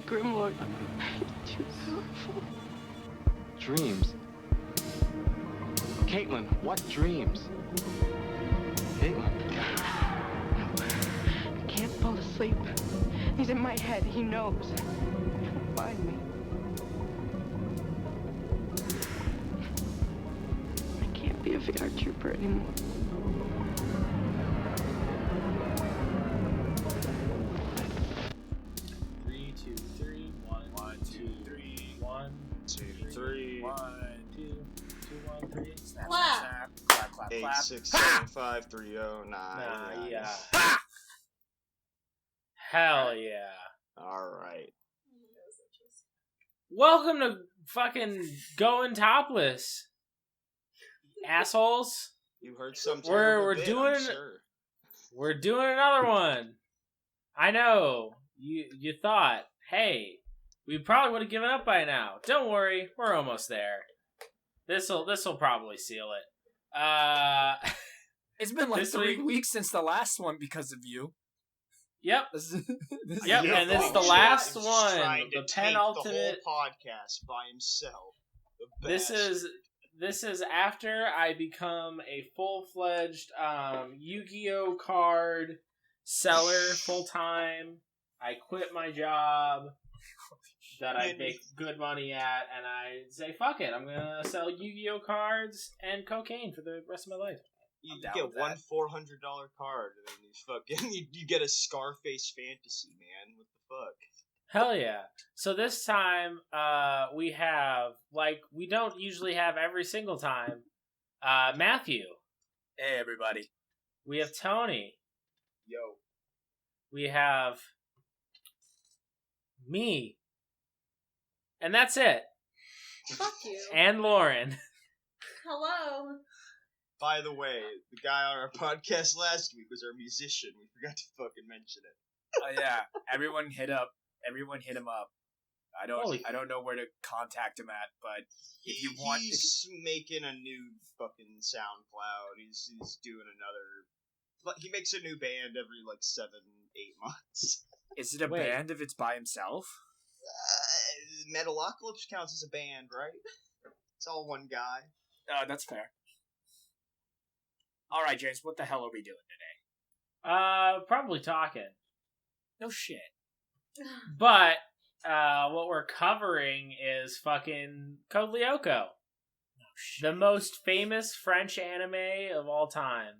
Grimlock. Too powerful. Dreams? Caitlin, what dreams? Caitlin. I can't fall asleep. He's in my head. He knows. He'll find me. I can't be a VR trooper anymore. Clap. 8675309. Yeah. Hell yeah. Alright. Welcome to fucking Going Topless. Assholes. You heard some We're bit, doing I'm sure. We're doing another one. I know. You thought, hey, we probably would have given up by now. Don't worry, we're almost there. This'll probably seal it. It's been like 3 week- weeks since the last one because of you. Yep. This Yep, is and this is the He's last just one. trying to The tank penultimate. the whole podcast by himself. The This is after I become a full-fledged Yu-Gi-Oh card seller full time. I quit my job that I make good money at, and I say, fuck it, I'm gonna sell Yu-Gi-Oh cards and cocaine for the rest of my life. You get one $400 card, and then you get a Scarface fantasy, man. What the fuck? Hell yeah. So this time, we have, like, we don't usually have every single time, Matthew. Hey, everybody. We have Tony. Yo. We have me. And that's it. Fuck you. And Lauren. Hello. By the way, the guy on our podcast last week was our musician. We forgot to fucking mention it. Oh yeah, everyone hit him up. I don't know where to contact him at, but if you want, he's making a new fucking SoundCloud. He's doing another. He makes a new band every 7-8 months. Is it a band if it's by himself? Metalocalypse counts as a band, right? It's all one guy. That's fair. All right, James. What the hell are we doing today? Probably talking. No shit. But, what we're covering is fucking Code Lyoko. No shit. The most famous French anime of all time.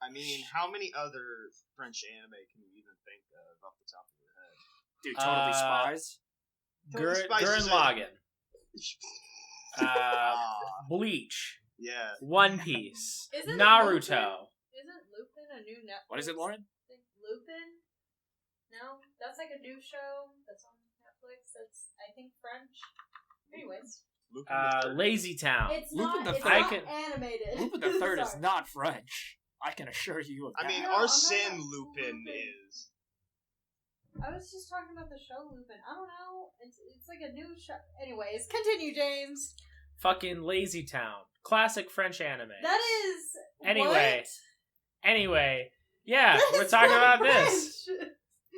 I mean, how many other French anime can you even think of off the top of your head? Dude, Totally Spies. Totally Spies is Lagann. Bleach. Yeah. One Piece. Isn't Naruto. Isn't Lupin a new Netflix? What is it, Lauren? Lupin? No? That's like a new show that's on Netflix that's, I think, French. Anyways. Lazy Town. It's Lupin not, the it's Third- not animated. Lupin the Third is Sorry. not French. I can assure you of that. I mean, No, I'm Arsène not- Lupin Lupin. is. I was just talking about the show Lupin. I don't know. It's like a new show. Anyways, continue, James. Fucking Lazy Town. Classic French anime. That is... Anyway, yeah, What? we're talking about this. French.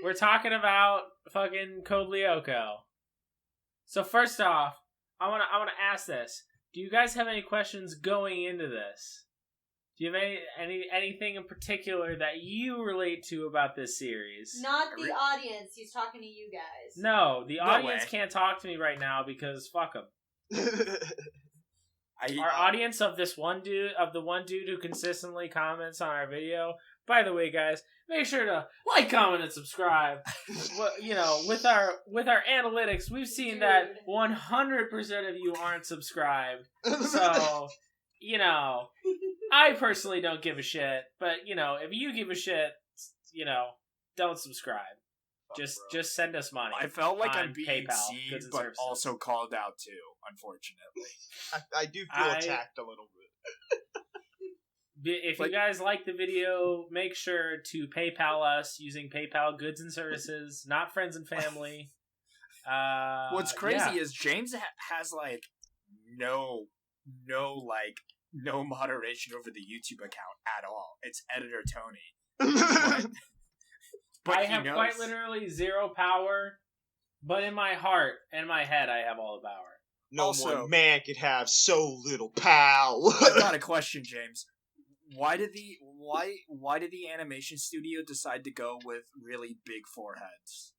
We're talking about fucking Code Lyoko. So first off, I wanna ask this. Do you guys have any questions going into this? Do you have anything in particular that you relate to about this series? Not the audience. He's talking to you guys. No, the audience way. can't talk to me right now because fuck them. Our I, audience of the one dude who consistently comments on our video. By the way, guys, make sure to like, comment, and subscribe. Well, with our analytics, we've seen that 100% of you aren't subscribed. So, I personally don't give a shit. But if you give a shit, don't subscribe. Just send us money. I felt like on I'm being PayPal, seen, goods and but services. also called out too, unfortunately. I do feel attacked a little bit. If you guys like the video, make sure to PayPal us using PayPal goods and services, not friends and family. What's crazy is James has no moderation over the YouTube account at all. It's editor Tony. But I he have knows. quite literally zero power But in my heart and my head, I have all the power. No one man could have so little power. I've got a question, James. Why did the animation studio decide to go with really big foreheads?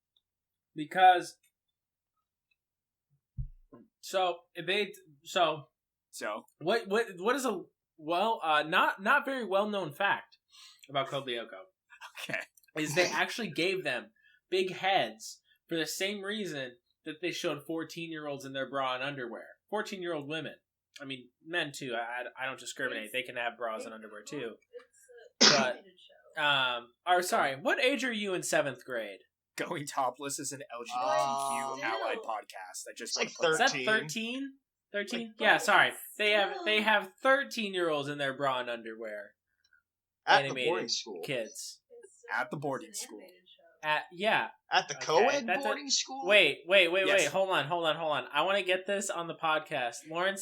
Because what is a not very well known fact about Code Lyoko? Okay, is they actually gave them big heads for the same reason that they showed 14-year-olds in their bra and underwear. 14-year-old women. I mean, men too. I don't discriminate. They can have bras and underwear too. But what age are you in 7th grade? Going Topless is an LGBTQ allied podcast. That just like 13. Is that 13? 13? Yeah, sorry. They have 13-year-olds in their bra and underwear. At the boarding school. Kids. At the boarding school. At the co-ed boarding school? Wait. Hold on. I want to get this on the podcast. Lauren,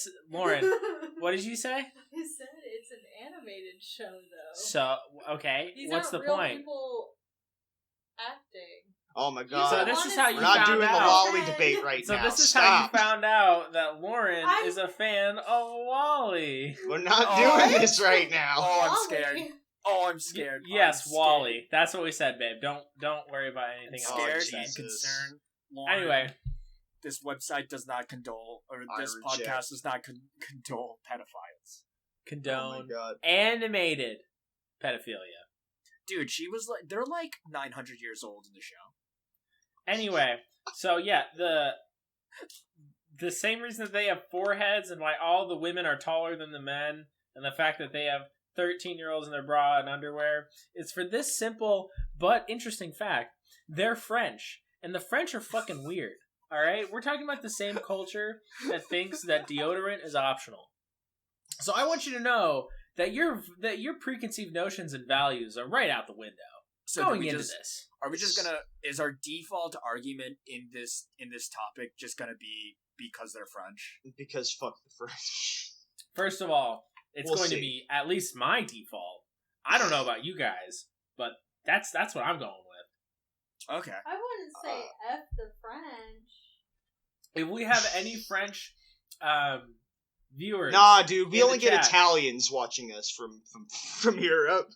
what did you say? I said it's an animated show, though. So, okay. These what's the aren't real point? People acting. Oh my god. So this is how you We're not doing found the out. Wally debate right So now. this is Stop. how you found out that Lauren is a fan of Wally. We're not doing this right now. Oh, I'm scared. Oh, I'm scared. Yes, I'm Wally. scared. That's what we said, babe. Don't worry about anything else. Scared Oh, and Jesus. concerned. Lauren, Anyway, this website does not condole, or I this reject. podcast does not condole pedophiles. condone Oh my god. animated pedophilia. Dude, they're like 900 years old in the show. Anyway, so yeah, the same reason that they have foreheads and why all the women are taller than the men, and the fact that they have 13-year-olds in their bra and underwear, is for this simple but interesting fact: they're French, and the French are fucking weird. All right, we're talking about the same culture that thinks that deodorant is optional. So I want you to know that your preconceived notions and values are right out the window. So Going into this, are we just gonna? Is our default argument in this topic just gonna be because they're French? Because fuck the French. first of all, it's We'll going see. to be at least my default. I don't know about you guys, but that's what I'm going with. Okay. I wouldn't say F the French. If we have any French viewers, Nah, dude, we in only the get chat. Italians watching us from Europe.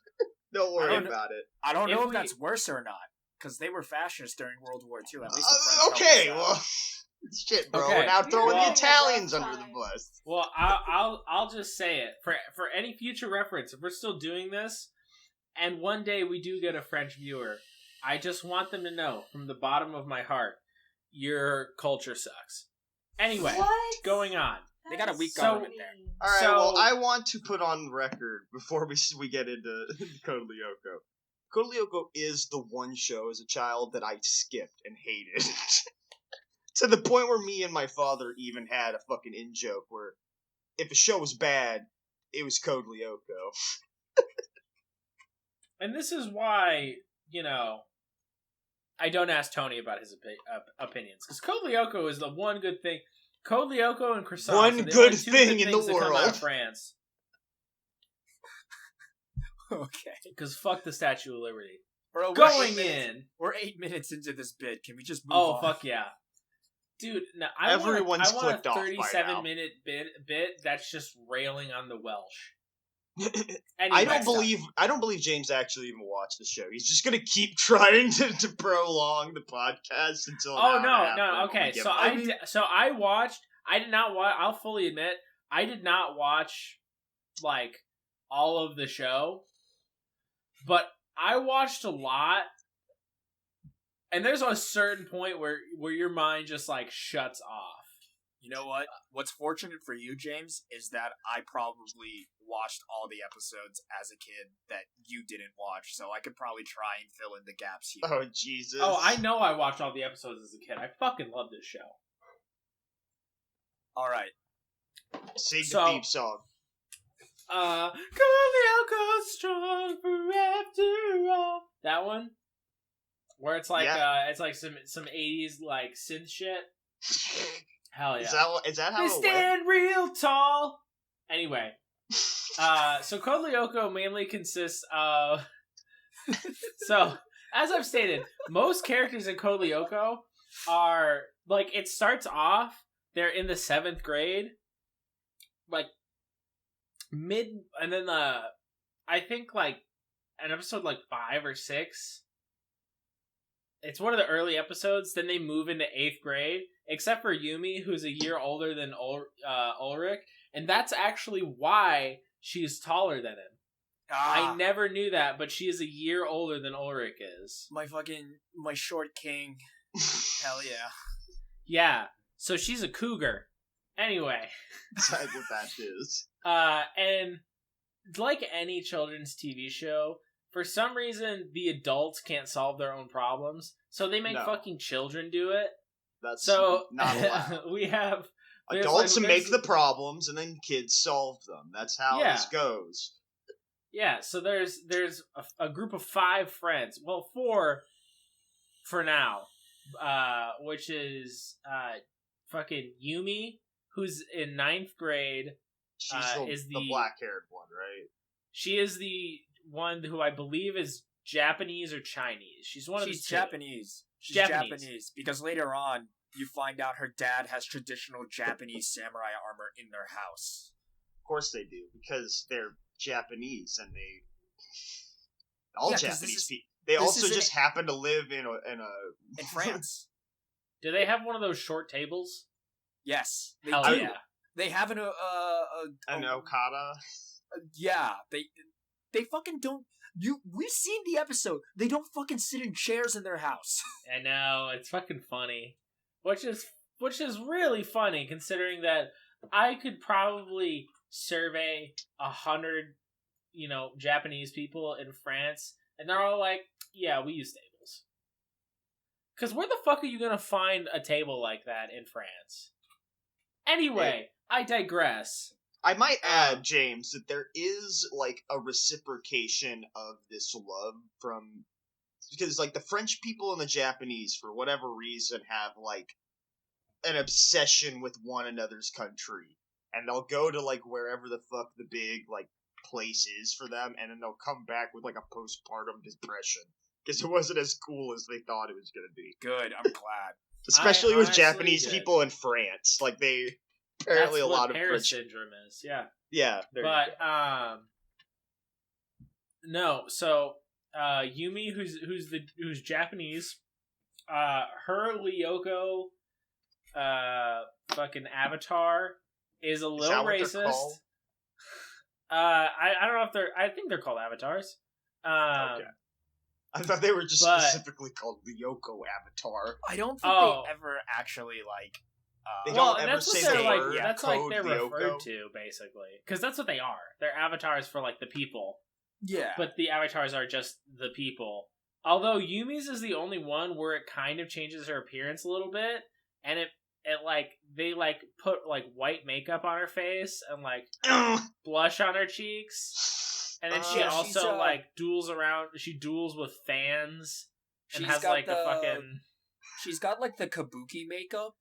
Don't worry don't- about it. I don't know if we- that's worse or not, because they were fascists during World War II. At least the French Okay, helped us out. well, shit, bro. Okay. We're now throwing Well- the Italians under the bus. well, I'll just say it for any future reference. If we're still doing this, and one day we do get a French viewer, I just want them to know from the bottom of my heart, your culture sucks. Anyway, What? going on. They got a weak So- government there. All right, So- well, I want to put on record before we get into Code Lyoko. Code Lyoko is the one show as a child that I skipped and hated. To the point where me and my father even had a fucking in-joke where if a show was bad, it was Code Lyoko. And this is why, I don't ask Tony about his opinions. Because Code Lyoko is the one good thing. Code Lyoko and croissants One are the good only two thing good in things the that come out world. of France. Okay. Because fuck the Statue of Liberty. Bro, Going in. We're 8 minutes into this bid. Can we just move Oh, on? fuck yeah. Dude, no, I Everyone's want clicked a off by 37-minute bit that's just railing on the Welsh. I Anyway, don't believe James actually even watched the show. He's just gonna keep trying to prolong the podcast until. Oh an hour and a half no! when Okay, we get so back. I watched. I did not watch. I'll fully admit, I did not watch like all of the show, but I watched a lot. And there's a certain point where your mind just like shuts off. You know what? What's fortunate for you, James, is that I probably watched all the episodes as a kid that you didn't watch, so I could probably try and fill in the gaps here. Oh Jesus! Oh, I know I watched all the episodes as a kid. I fucking love this show. All right. Sing So- the theme song. Come on, strong for after all. That one, where it's like it's like some 80s like synth shit. Hell yeah! Is that how They it went? stand real tall. Anyway, so Code Lyoko mainly consists of. So, as I've stated, most characters in Code Lyoko are like, it starts off, they're in the 7th grade, like and then I think like an episode like 5 or 6. It's one of the early episodes. Then they move into 8th grade, except for Yumi, who's a year older than Ulrich, and that's actually why she's taller than him. I never knew that, but she is a year older than Ulrich is. My short king. Hell yeah. Yeah, so she's a cougar. Anyway. That's what that is. And like any children's TV show, for some reason, the adults can't solve their own problems, so they make fucking children do it. That's so not allowed. We have... Adults make the problems, and then kids solve them. That's how this goes. Yeah, so there's a group of 5 friends. Well, 4 for now. Which is fucking Yumi, who's in 9th grade. She's the black-haired one, right? She is the one who I believe is Japanese or Chinese. She's one of the two. She's Japanese. She's Japanese because later on you find out her dad has traditional Japanese samurai armor in their house. Of course they do, because they're Japanese and Japanese people. They also just happen to live in France. Do they have one of those short tables? Yes, they Hell do. Yeah. They have an okada. Yeah, they fucking don't. We've seen the episode. They don't fucking sit in chairs in their house. I know, it's fucking funny, which is really funny considering that I could probably survey 100, Japanese people in France, and they're all like, "Yeah, we use tables." Because where the fuck are you gonna find a table like that in France? Anyway, I digress. I might add, James, that there is, like, a reciprocation of this love from... Because, like, the French people and the Japanese, for whatever reason, have, like, an obsession with one another's country. And they'll go to, like, wherever the fuck the big, like, place is for them, and then they'll come back with, like, a postpartum depression. Because it wasn't as cool as they thought it was gonna be. Good, I'm glad. Especially with Japanese people in France. Like, they... Apparently, that's a lot what of Paris syndrome is. Yeah. Yeah. But no. So Yumi, who's Japanese, her Lyoko, fucking avatar is a little racist. I don't know if I think they're called avatars. Okay. I thought they were just specifically called Lyoko avatar. I don't think they ever actually like. They don't ever say what they're like. word, That's code like they're Lyoko. referred to, basically, because that's what they are. They're avatars for like the people. Yeah, but the avatars are just the people. Although Yumi's is the only one where it kind of changes her appearance a little bit, and it like they like put like white makeup on her face and like blush on her cheeks, and then she also like duels around. She duels with fans and has like a fucking. She's got like the kabuki makeup.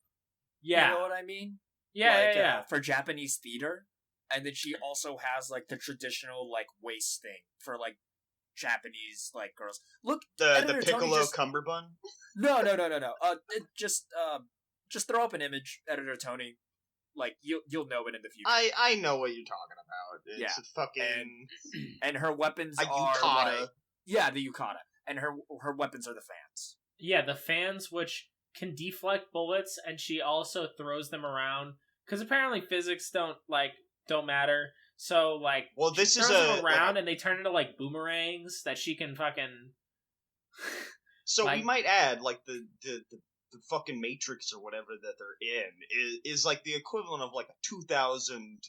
Yeah. You know what I mean? Yeah, yeah. For Japanese theater. And then she also has, like, the traditional, like, waist thing for, like, Japanese, like, girls. Look, the piccolo cummerbund? No. Just throw up an image, Editor Tony. Like, you'll know it in the future. I know what you're talking about. It's a fucking... And her weapons are, yukata. like... Yeah, the yukata. And her weapons are the fans. Yeah, the fans, which... can deflect bullets, and she also throws them around because apparently physics don't matter. So like, well, this she is throws them around and they turn into like boomerangs that she can fucking. So we might add like the fucking Matrix or whatever that they're in is like the equivalent of like a 2000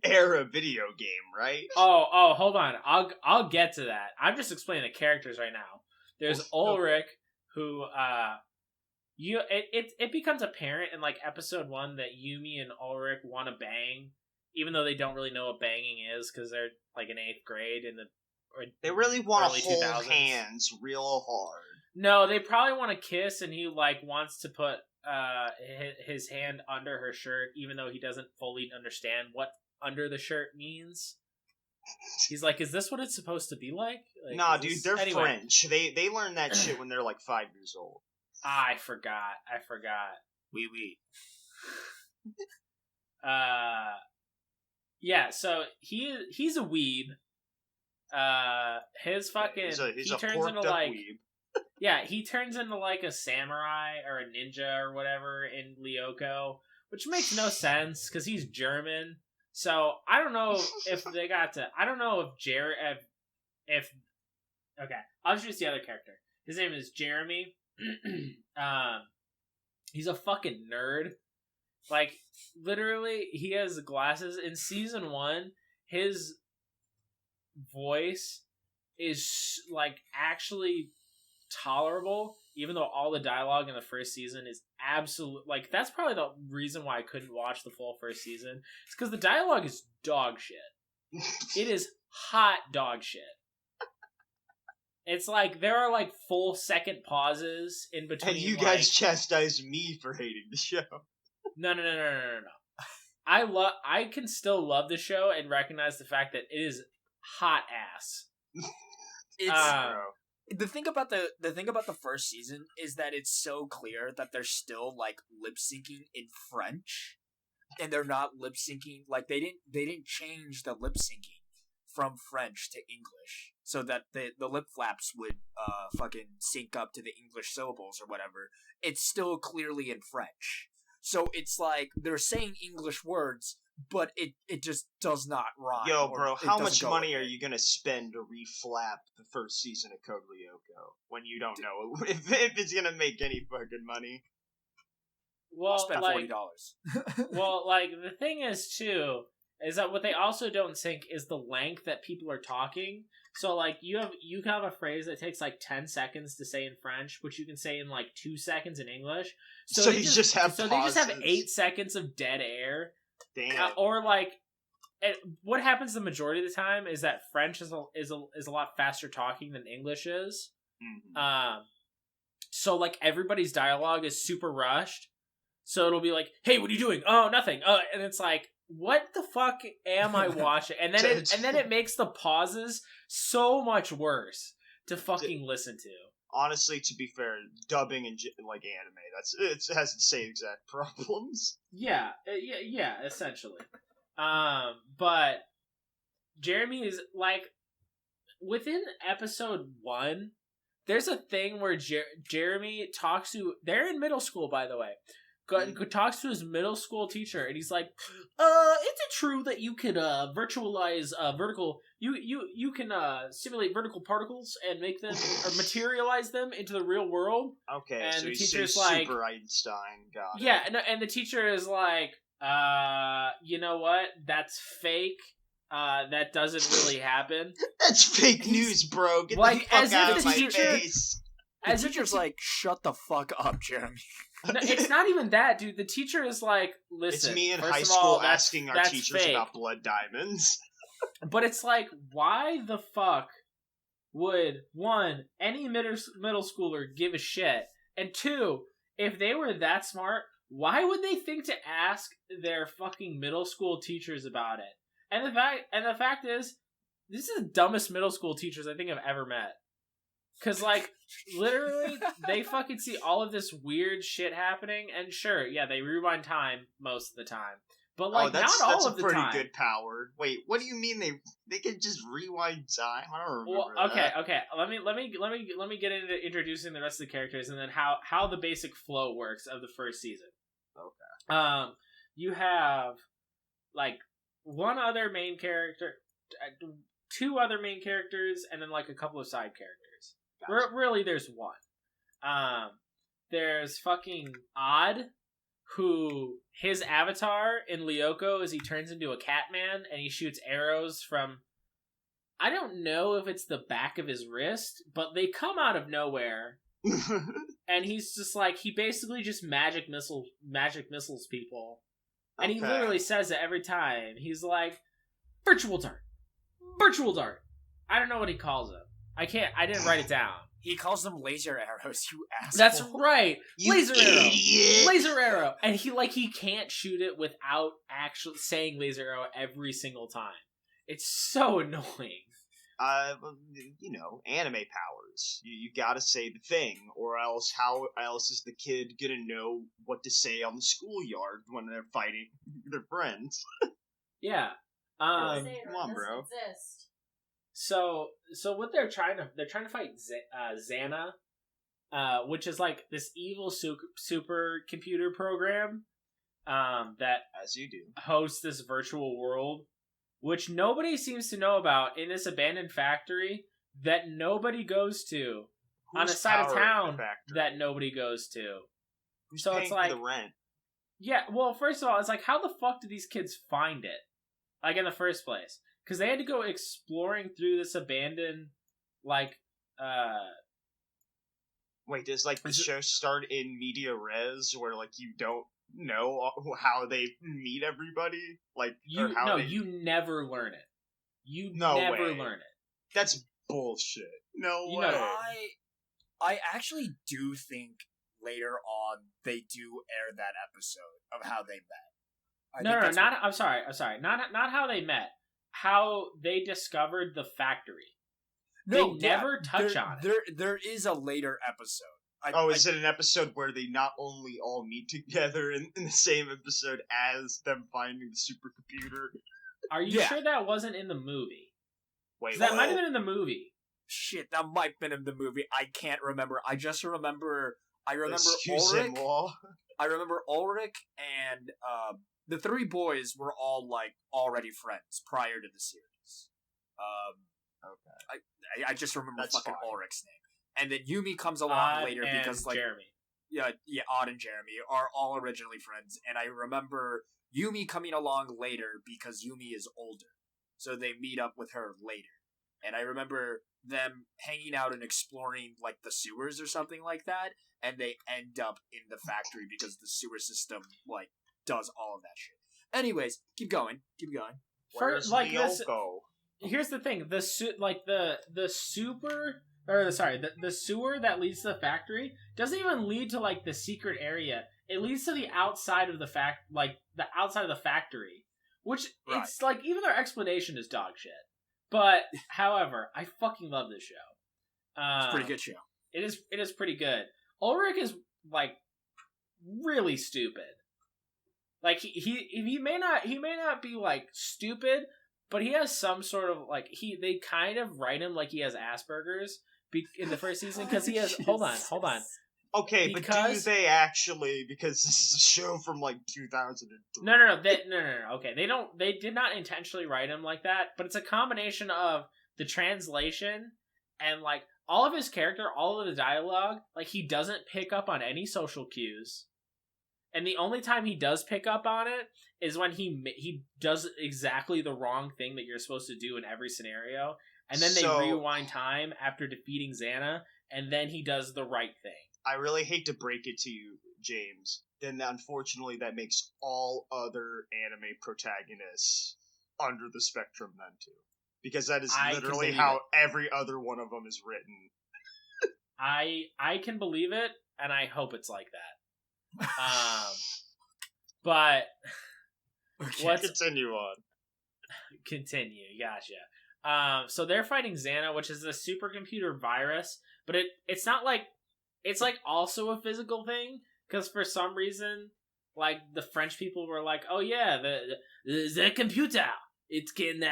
era video game, right? Oh, hold on. I'll get to that. I'm just explaining the characters right now. There's Ulrich, who it becomes apparent in like episode 1 that Yumi and Ulrich want to bang, even though they don't really know what banging is because they're like in 8th grade they really want to hold 2000s. hands real hard. No, they probably want to kiss, and he like wants to put his hand under her shirt, even though he doesn't fully understand what under the shirt means. He's like, "Is this what it's supposed to be like?" Nah, dude, they're French. They learn that shit when they're like 5 years old. I forgot. Oui. Yeah, so he's a weeb. His fucking He's he a turns porked into up like weeb. yeah, he turns into like a samurai or a ninja or whatever in Lyoko, which makes no sense because he's German. So I don't know if they got to. I don't know if okay. I'll introduce the other character. His name is Jeremie. He's a fucking nerd. Like literally, he has glasses. In season 1, his voice is like actually tolerable, even though all the dialogue in the first season is absolute. Like that's probably the reason why I couldn't watch the full first season. It's because the dialogue is dog shit. It is hot dog shit. It's like there are like full second pauses in between. And you guys chastise me for hating the show. No. I can still love the show and recognize the fact that it is hot ass. It's the thing about the first season is that it's so clear that they're still like lip syncing in French, and they're not lip syncing like they didn't change the lip syncing from French to English so that the lip flaps would fucking sync up to the English syllables or whatever. It's still clearly in French. So it's like they're saying English words, but it just does not rhyme. Yo, bro, how much money are you gonna spend to reflap the first season of Code Lyoko when you don't know if it's gonna make any fucking money? Well, I'll spend $40. Well, like the thing is too is that what they also don't sync is the length that people are talking. So like you can have a phrase that takes like 10 seconds to say in French, which you can say in like 2 seconds in English. So they just have 8 seconds of dead air. Damn. Or like, what happens the majority of the time is that French is a lot faster talking than English is. Mm-hmm. So like everybody's dialogue is super rushed. So it'll be like, "Hey, what are you doing? Oh, nothing." And it's like, what the fuck am I watching? And then it makes the pauses so much worse to fucking listen to. Honestly, to be fair, dubbing in like anime, it has the same exact problems. Yeah, essentially. But Jeremie is like within episode 1. There's a thing where Jeremie talks to. They're in middle school, by the way. Talks to his middle school teacher, and he's like, is it true that you can virtualize vertical? You can simulate vertical particles and make them or materialize them into the real world. Okay, and so the he's teacher's like, super Einstein. Got it. Yeah, and the teacher is like, you know what? That's fake. That doesn't really happen. That's fake news, bro. Get like, the fuck out of my teacher, face. The teacher's like, shut the fuck up, Jeremy. No, it's not even that, dude. The teacher is like, listen. It's me in first high of school all, asking our that's teachers fake. about blood diamonds. But it's like, why the fuck would, 1, any middle schooler give a shit? And 2, if they were that smart, why would they think to ask their fucking middle school teachers about it? And the fact is, this is the dumbest middle school teachers I think I've ever met. Cause like, literally, they fucking see all of this weird shit happening, and sure, yeah, they rewind time most of the time. But like, not all of the time. That's a pretty good power. Wait, what do you mean they can just rewind time? I don't remember. Well, okay. Let me get into introducing the rest of the characters, and then how the basic flow works of the first season. Okay. You have like one other main character, 2 other main characters, and then like a couple of side characters. Gotcha. Really, there's one. There's fucking Odd, who his avatar in Lyoko is he turns into a cat man and he shoots arrows from, I don't know if it's the back of his wrist, but they come out of nowhere. And he's just like, he basically just magic missiles people. And he literally says it every time. He's like, virtual dart. I don't know what he calls them. I didn't write it down. He calls them laser arrows, you asshole. That's right. You laser idiot. arrow. Laser arrow. And he can't shoot it without actually saying laser arrow every single time. It's so annoying. Anime powers. You gotta say the thing, or else how else is the kid gonna know what to say on the schoolyard when they're fighting their friends? Yeah. Come on, bro. Exist. So what they're trying to fight X.A.N.A, which is like this evil supercomputer program that, as you do, hosts this virtual world, which nobody seems to know about, in this abandoned factory that nobody goes to, on a side of town that nobody goes to. Who's so paying it's like for the rent? Yeah, well, first of all, it's like, how the fuck do these kids find it? Like, in the first place? Because they had to go exploring through this abandoned, like, Wait, does, like, the show start in media res, where, like, you don't know how they meet everybody? Like, you never learn it. You never learn it. That's bullshit. No You way. know- I actually do think later on they do air that episode of how they met. I'm sorry. Not how they met. How they discovered the factory. They never touch on it. There is a later episode. Is it an episode where they not only all meet together in the same episode as them finding the supercomputer? Are you sure that wasn't in the movie? Wait, that might have been in the movie. Shit, that might have been in the movie. I can't remember. I just remember. I remember Ulrich. I remember Ulrich and the three boys were all like already friends prior to the series. Okay. I just remember That's fucking fine. Ulrich's name, and then Yumi comes along later and because like Jeremie. Yeah, Odd and Jeremie are all originally friends, and I remember Yumi coming along later because Yumi is older, so they meet up with her later. And I remember them hanging out and exploring, like, the sewers or something like that, and they end up in the factory because the sewer system, like, does all of that shit. Anyways, keep going. Where's like Lyoko? Here's the thing: the sewer that leads to the factory doesn't even lead to like the secret area. It leads to the outside of the the outside of the factory, which it's like even their explanation is dog shit. But however, I fucking love this show. It's a pretty good show. It is pretty good. Ulrich is like really stupid. Like he may not be like stupid, but he has some sort of like they kind of write him like he has Asperger's in the first season because he has. Hold on. Okay, but do they actually? Because this is a show from like 2003. No. Okay, they did not intentionally write him like that, but it's a combination of the translation and like all of his character, all of the dialogue. Like he doesn't pick up on any social cues, and the only time he does pick up on it is when he does exactly the wrong thing that you're supposed to do in every scenario, and then they rewind time after defeating X.A.N.A, and then he does the right thing. I really hate to break it to you, James. Then unfortunately that makes all other anime protagonists under the spectrum then too. Because that is literally how every other one of them is written. I can believe it, and I hope it's like that. But let's continue on. Continue, gotcha. So they're fighting X.A.N.A, which is a supercomputer virus, but it's not like it's like also a physical thing, because for some reason, like the French people were like, "Oh yeah, the computer, it can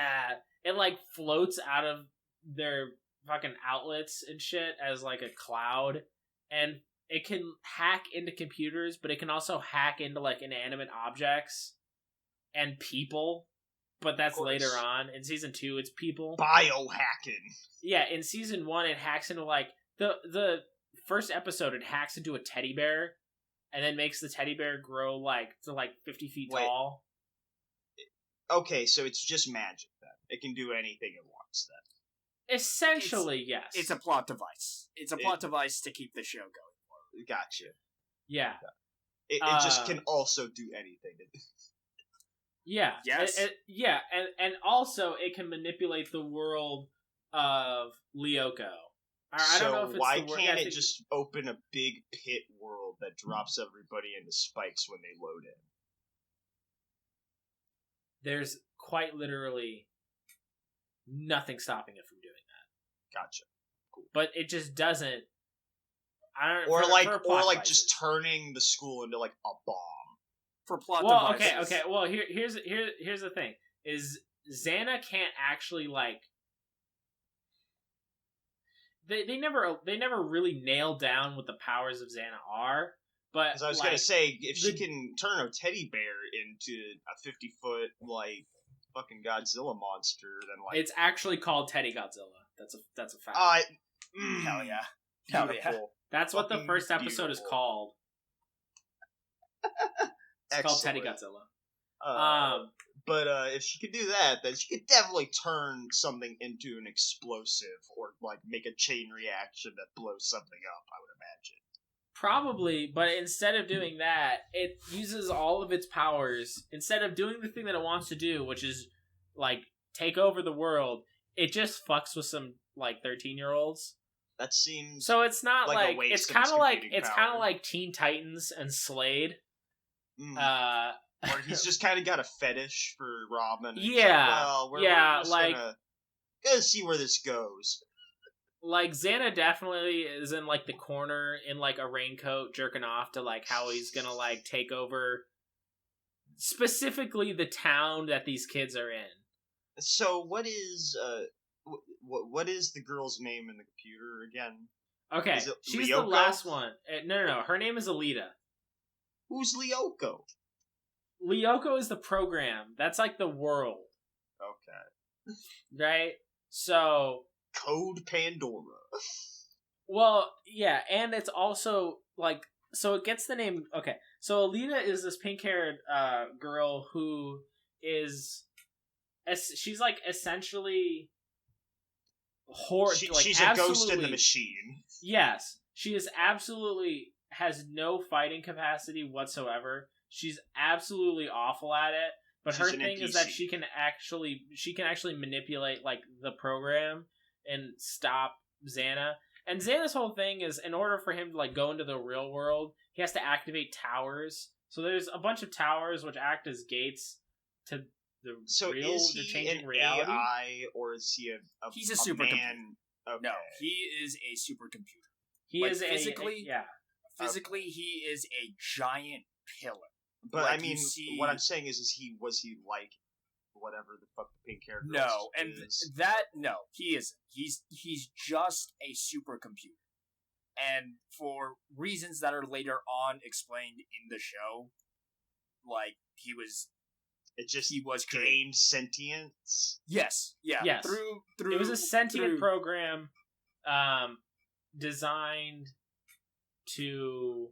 it like floats out of their fucking outlets and shit as like a cloud, and it can hack into computers, but it can also hack into like inanimate objects and people." But that's later on. In season 2, it's people. Biohacking. Yeah, in season 1, it hacks into like the first episode. It hacks into a teddy bear, and then makes the teddy bear grow like to like 50 feet tall. Okay, so it's just magic then. It can do anything it wants then. Essentially, yes. It's a plot device. It's a plot device to keep the show going. Gotcha. Yeah. It just can also do anything. Yeah. Yes. And also it can manipulate the world of Lyoko. I don't know if it's why can't it just open a big pit world that drops everybody into spikes when they load in? There's quite literally nothing stopping it from doing Gotcha. But it just doesn't. I don't. Or for like plot just devices. turning the school into like a bomb. For plot Well, devices. okay. Well, here's the thing: is X.A.N.A can't actually like. They never really nailed down what the powers of X.A.N.A are. But Because I was gonna say, if she can turn a teddy bear into a 50-foot like fucking Godzilla monster, then like it's actually called Teddy Godzilla. That's a fact. Hell yeah. Hell Beautiful. yeah. That's what the fucking first episode is beautiful. called. It's called Teddy Excellent. Godzilla. But if she could do that, then she could definitely turn something into an explosive or like make a chain reaction that blows something up. I would imagine. Probably, but instead of doing that, it uses all of its powers. Instead of doing the thing that it wants to do, which is like take over the world, it just fucks with some like 13-year-olds. That seems So it's not like a like waste it's of kind its of like computing it's power. kind of like Teen Titans and Slade. Or he's just kind of got a fetish for Robin. And Yeah, we're just like gonna see where this goes. like X.A.N.A definitely is in like the corner in like a raincoat jerking off to like how he's gonna like take over specifically the town that these kids are in. So what is what is the girl's name in the computer again? Okay, Is it she's Lyoko? the last one. No. Her name is Alita. Who's Lyoko? Lyoko is the program. That's like the world, Okay. right? So, Code Pandora. well, yeah, and it's also like so it gets the name. Okay, so Alita is this pink-haired girl who is she's like essentially She's a ghost in the machine. Yes, she is absolutely has no fighting capacity whatsoever. She's absolutely awful at it. But She's her an thing is NPC. that she can actually manipulate like the program and stop X.A.N.A. And Xana's whole thing is in order for him to like go into the real world, he has to activate towers. So there's a bunch of towers which act as gates to the real. Is They're he changing an reality. AI or is he He's a supercomputer. man? Okay. No, he is a supercomputer. He Like, is physically? yeah. Physically, he is a giant pillar. But like I mean, you see- what I'm saying is was he like whatever the fuck the pink hair? No, and is? he isn't. He's just a supercomputer. And for reasons that are later on explained in the show, like he was created. gained sentience. Yes, yeah. Yes. Through It was a sentient through- program designed to.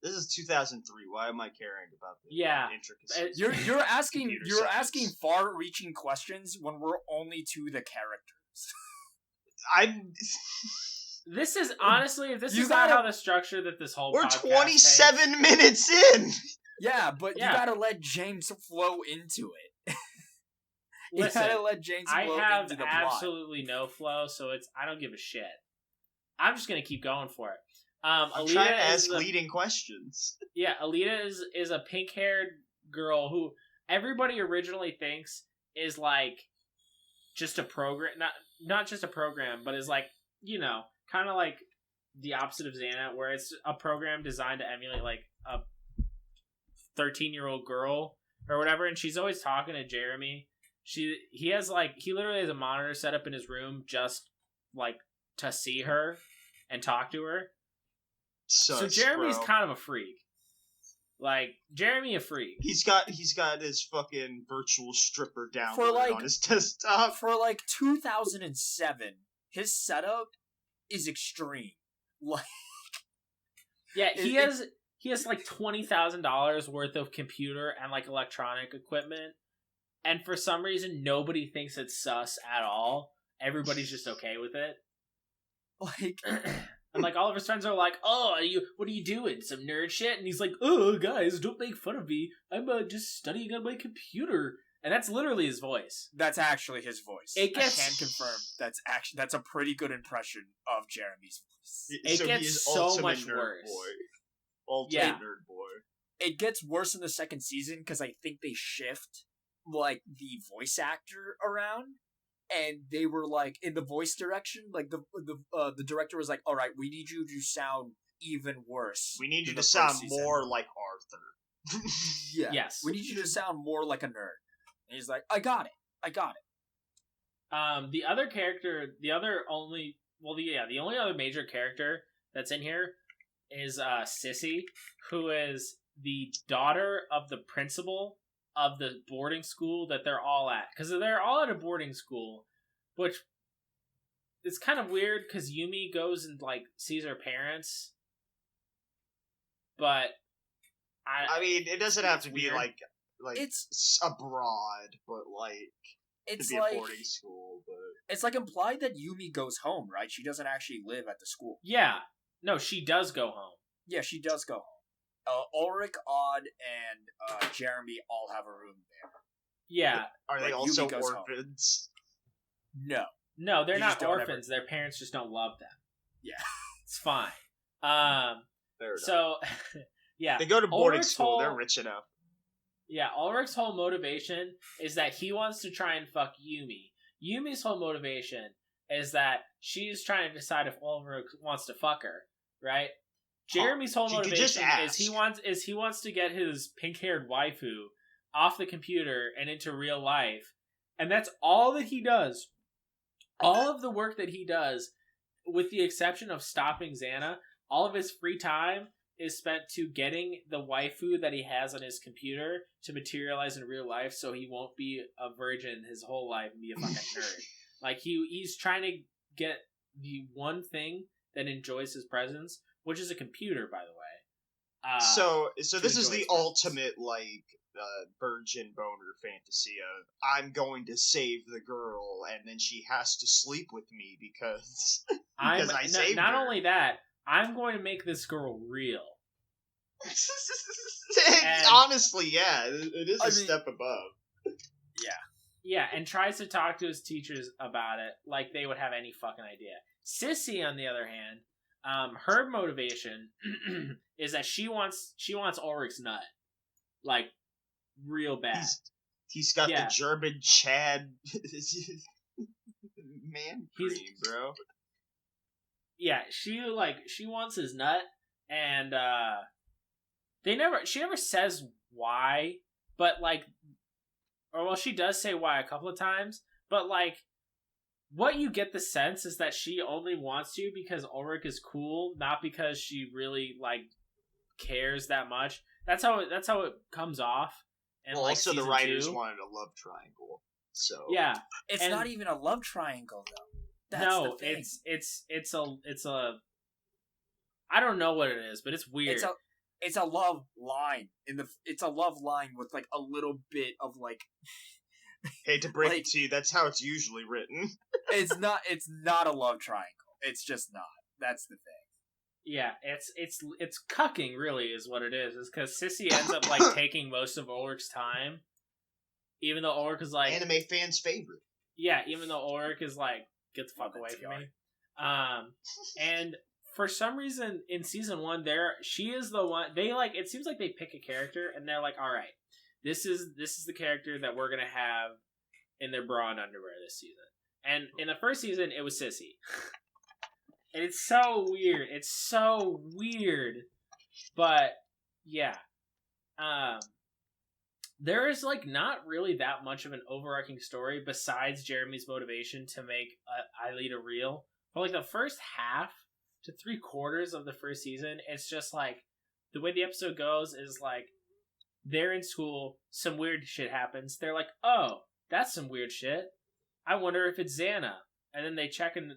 This is 2003. Why am I caring about the Yeah. intricacies? You're asking Computer you're science. asking far-reaching questions when we're only to the characters. I'm. This is honestly, if this You is not gotta- how the structure that this whole We're podcast 27 minutes in. Yeah, but Yeah. you gotta let James flow into it. You Listen, gotta let James I flow have into the plot. absolutely no flow, so I don't give a shit. I'm just gonna keep going for it. I'm Alita trying to is ask leading questions. Yeah, Alita is a pink-haired girl who everybody originally thinks is like just a program, not just a program, but is like, you know, kind of like the opposite of X.A.N.A, where it's a program designed to emulate like a 13-year-old girl or whatever, and she's always talking to Jeremie. He literally has a monitor set up in his room just like to see her and talk to her. So Jeremie's kind of a freak. Like Jeremie a freak. He's got his fucking virtual stripper downloaded like- on his desktop. For like 2007, his setup is extreme. Like Yeah, he It- has like $20,000 worth of computer and like electronic equipment, and for some reason nobody thinks it's sus at all. Everybody's just okay with it. like And like all of his friends are like, "Oh, what are you doing? Some nerd shit?" And he's like, "Oh, guys, don't make fun of me. I'm just studying on my computer." And that's literally his voice. that's actually his voice. It gets- I can confirm that's a pretty good impression of Jeremy's voice. It So gets he's so ultimate much nerd worse. Boy. Ultimate Yeah. nerd boy. It gets worse in the second season because I think they shift like the voice actor around. and they were like in the voice direction, like the director was like, "All right, we need you to sound even worse. We need you than to the sound first season." more like Arthur. Yeah. Yes. We need you to sound more like a nerd. And he's like, I got it. The other character, the only other major character that's in here is Sissy, who is the daughter of the principal of the boarding school that they're all at. Because they're all at a boarding school, which is kind of weird because Yumi goes and, like, sees her parents. But I mean, it doesn't have to be weird. like It's abroad, but like it's to be like a boarding school. But it's like implied that Yumi goes home, right? She doesn't actually live at the school. yeah, no, she does go home. Yeah, she does go home. Ulrich, Odd, and Jeremie all have a room there. Yeah, are they Like, also Yumi goes home. orphans? No, they're You not just don't orphans. Their parents just don't love them. Yeah. It's fine. Fair enough. So, yeah, They go to boarding Ulrich's school. whole- They're rich enough. Yeah, Ulrich's whole motivation is that he wants to try and fuck Yumi. Yumi's whole motivation is that she's trying to decide if Ulrich wants to fuck her, right? Jeremie's whole You could motivation just is he wants to get his pink-haired waifu off the computer and into real life, and that's all that he does. All of the work that he does, with the exception of stopping X.A.N.A, all of his free time is spent to getting the waifu that he has on his computer to materialize in real life, so he won't be a virgin his whole life and be a fucking nerd. Like, he's trying to get the one thing that enjoys his presence, which is a computer, by the way. So this is enjoy the his presence. ultimate like virgin boner fantasy of I'm going to save the girl and then she has to sleep with me because I saved not her. only that, I'm going to make this girl real. And- Honestly, yeah, it is I a mean- step above. Yeah, and tries to talk to his teachers about it like they would have any fucking idea. Sissy, on the other hand, her motivation is that she wants Ulrich's nut, like, real bad. He's got Yeah. the German Chad man He's- cream, bro. Yeah, she wants his nut, and she never says why, but like, or well, she does say why a couple of times, but like, what you get the sense is that she only wants to because Ulrich is cool, not because she really like cares that much. That's how it comes off. And Well, like, also the season writers 2. wanted a love triangle, so Yeah, It's And- not even a love triangle, though. That's no, the thing. it's a. I don't know what it is, but it's weird. It's a love line it's a love line with like a little bit of like hate to break like- it to you, that's how it's usually written. it's not a love triangle. It's just not. That's the thing. Yeah, it's cucking, really, is what it is. Is because Sissy ends up like taking most of Ulrich's time, even though Ulrich is like, Anime fans' favorite. yeah, even though Ulrich is like, get the fuck away from me. And for some reason in season 1, she is the one. They like, it seems like they pick a character and they're like, all right, this is the character that we're gonna have in their bra and underwear this season. And in the first season, it was Sissy. And it's so weird. It's so weird. But yeah. There is like not really that much of an overarching story besides Jeremie's motivation to make Aelita real. But like the first half to 3/4 of the first season, it's just like the way the episode goes is like they're in school, some weird shit happens. They're like, oh, that's some weird shit. I wonder if it's X.A.N.A. And then they check and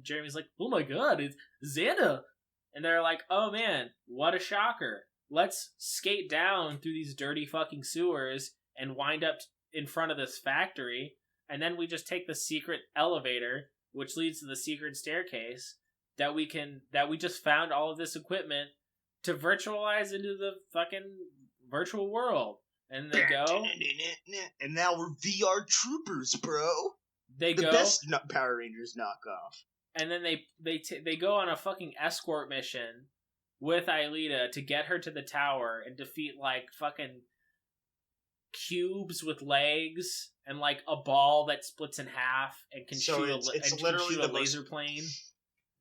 Jeremie's like, oh my god, it's X.A.N.A. And they're like, oh man, what a shocker. Let's skate down through these dirty fucking sewers and wind up in front of this factory. And then we just take the secret elevator, which leads to the secret staircase, that we just found all of this equipment to virtualize into the fucking virtual world. And they go. And now we're VR troopers, bro. They The go. best Power Rangers knockoff. And then they go on a fucking escort mission with Aelita to get her to the tower and defeat like fucking cubes with legs and like a ball that splits in half and can So it's literally the laser plane.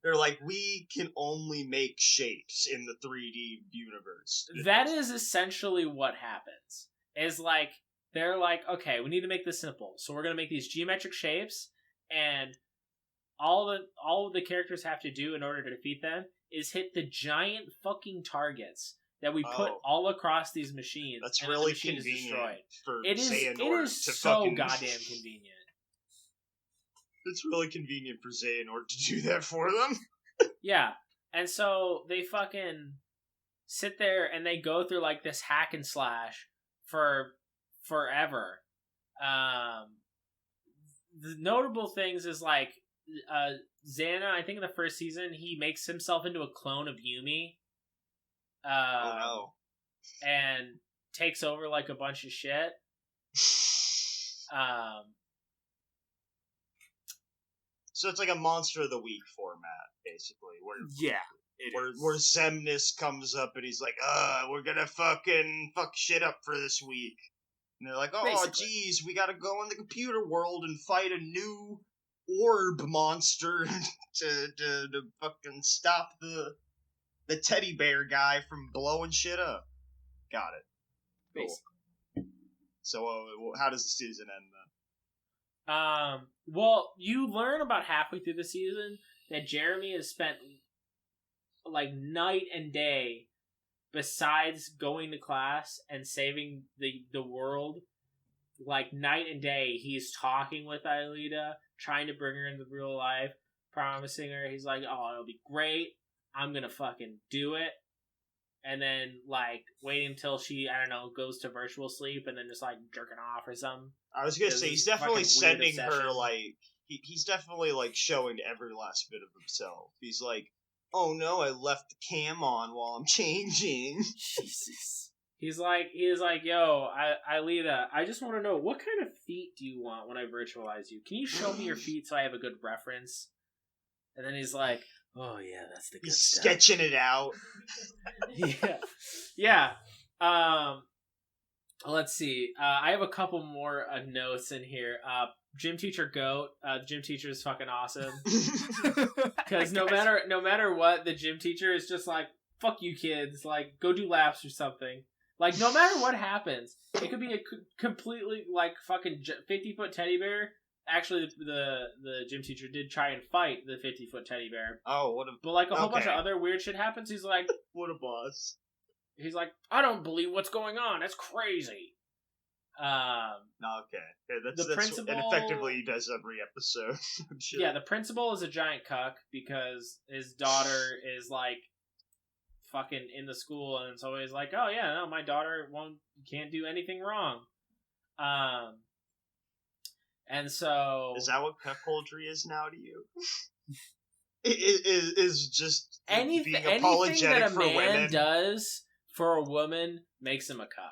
They're like, we can only make shapes in the 3D universe. That is essentially what happens. Is like, they're like, okay, we need to make this simple. So we're going to make these geometric shapes, and all of the characters have to do in order to defeat them is hit the giant fucking targets that we put all across these machines. That's and really the machine convenient is destroyed. for It is to so fucking... goddamn convenient. It's really convenient for Xehanort to do that for them. Yeah, and so they fucking sit there and they go through like this hack and slash for forever. The notable things is like X.A.N.A, I think in the first season, he makes himself into a clone of Yumi. Oh no. And takes over like a bunch of shit. So it's like a Monster of the Week format, basically. Where Xemnas comes up and he's like, we're gonna fucking fuck shit up for this week. And they're like, geez, we gotta go in the computer world and fight a new orb monster to fucking stop the teddy bear guy from blowing shit up. Got it. Cool. So how does the season end then? Well, you learn about halfway through the season that Jeremie has spent like night and day, besides going to class and saving the world, like night and day, he's talking with Aelita, trying to bring her into real life, promising her, he's like, oh, it'll be great, I'm gonna fucking do it. And then, like, waiting until she, I don't know, goes to virtual sleep and then just, like, jerking off or something. I was gonna say, he's definitely sending her, like, he's definitely, like, showing every last bit of himself. He's like, oh no, I left the cam on while I'm changing. Jesus. He's like, yo, Aelita, I just want to know, what kind of feet do you want when I virtualize you? Can you show me your feet so I have a good reference? And then he's like, oh yeah, that's the good stuff. He's sketching it out. Yeah. Let's see. I have a couple more notes in here. Gym teacher goat. The gym teacher is fucking awesome. Because no matter what, the gym teacher is just like, fuck you kids. Like, go do laps or something. Like, no matter what happens, it could be a completely like fucking 50-foot teddy bear. Actually, the gym teacher did try and fight the 50-foot teddy bear. Oh, what a... But, like, a whole bunch of other weird shit happens. He's like... what a boss. He's like, I don't believe what's going on. That's crazy. Okay. Yeah, that's principal... and effectively he does every episode. Sure. Yeah, the principal is a giant cuck because his daughter is, like, fucking in the school, and it's always like, oh, yeah, no, my daughter can't do anything wrong. And so... Is that what cuckoldry is now to you? is just being apologetic anything that a for man women? does for a woman makes him a cuck.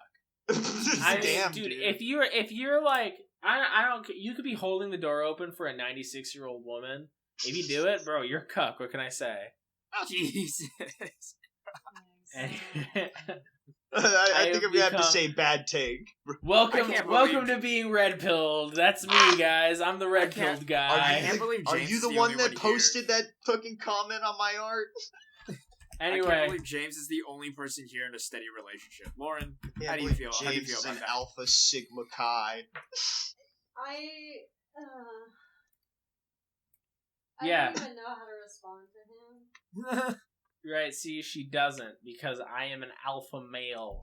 I mean, Damn, dude, if you're like, I don't, you could be holding the door open for a 96-year-old woman. If you do it, bro, you're a cuck. What can I say? Jesus. I think I'm gonna have to say bad take. Welcome to being red pilled. That's me, guys. I'm the red pilled guy. Are you the one that posted that fucking comment on my art? Anyway, I can't believe James is the only person here in a steady relationship. Lauren, how do you feel? James How do you feel is about an that? Alpha Sigma Chi. I don't even know how to respond to him. Right, see, she doesn't, because I am an alpha male.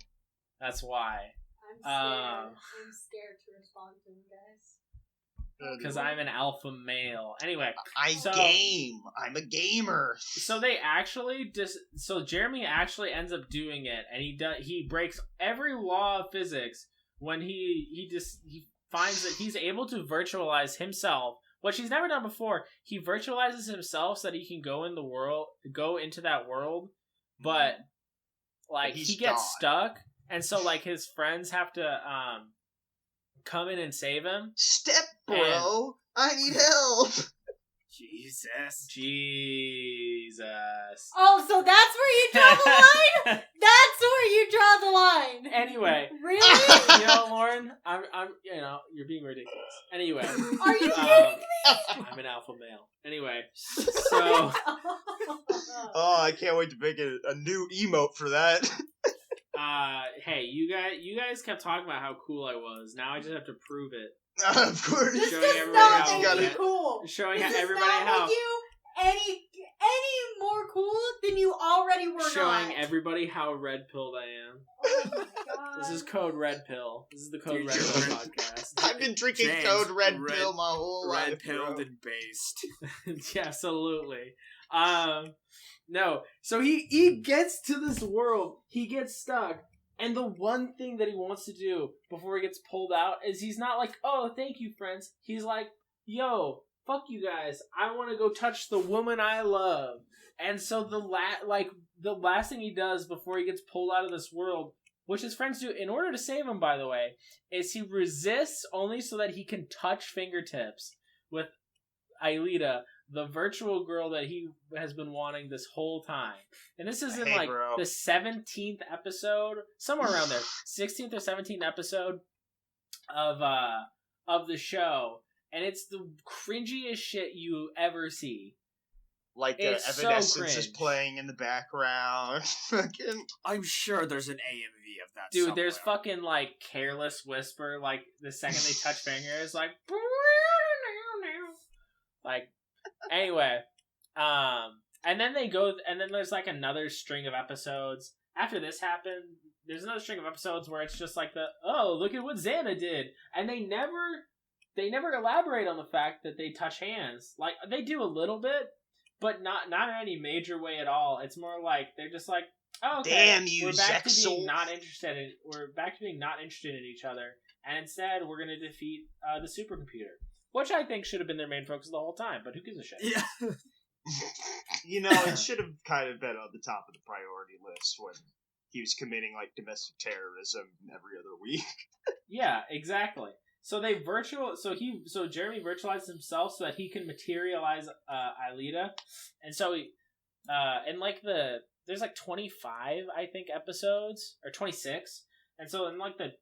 That's why. I'm scared to respond to him, guys. Because I'm an alpha male. Anyway. I'm a gamer. So they actually so Jeremie actually ends up doing it, and he breaks every law of physics when he finds that he's able to virtualize himself. What she's never done before, he virtualizes himself so that he can go into that world, but like he gets stuck, and so like his friends have to come in and save him. Bro, I need help. Jesus. Oh, so that's where you draw the line? That's where you draw the line. Anyway. Really? You know, Lauren, I'm you're being ridiculous. Anyway. Are you kidding me? I'm an alpha male. Anyway, so... Oh, I can't wait to make a new emote for that. Hey, you guys kept talking about how cool I was. Now I just have to prove it. Of course. This Showing does everybody not how make you cool. Showing This everybody does not how... make you any more cool than you already were. Showing everybody how red-pilled I am. Oh my god. This is Code Red Pill. This is the Code Red Pill podcast. I've been drinking James, Code Red Pill my whole life. Red pilled bro. and based. Yeah, absolutely. No. So he gets to this world. He gets stuck. And the one thing that he wants to do before he gets pulled out is he's not like, oh, thank you, friends. He's like, yo, fuck you guys. I want to go touch the woman I love. And so the last thing he does before he gets pulled out of this world, which his friends do in order to save him, by the way, is he resists only so that he can touch fingertips with Aelita, the virtual girl that he has been wanting this whole time. And this is in bro. the 17th episode, somewhere around there, 16th or 17th episode of the show, and it's the cringiest shit you ever see. Like It's Evanescence so is cringe. playing in the background. Fucking I'm sure there's an AMV of that. Dude, somewhere. there's fucking Careless Whisper, the second they touch fingers, anyway, and then there's another string of episodes. After this happened, there's another string of episodes where it's just look at what X.A.N.A did, and they never elaborate on the fact that they touch hands. They do a little bit, but not in any major way at all. It's more they're just oh, okay, damn you, we're back to being Zexel. not interested in each other, and instead we're gonna defeat the supercomputer. Which I think should have been their main focus the whole time, but who gives a shit? Yeah. it should have kind of been on the top of the priority list when he was committing domestic terrorism every other week. Yeah, exactly. So Jeremie virtualized himself so that he can materialize Aelita, and so he, there's 25 I think episodes or 26, and so in the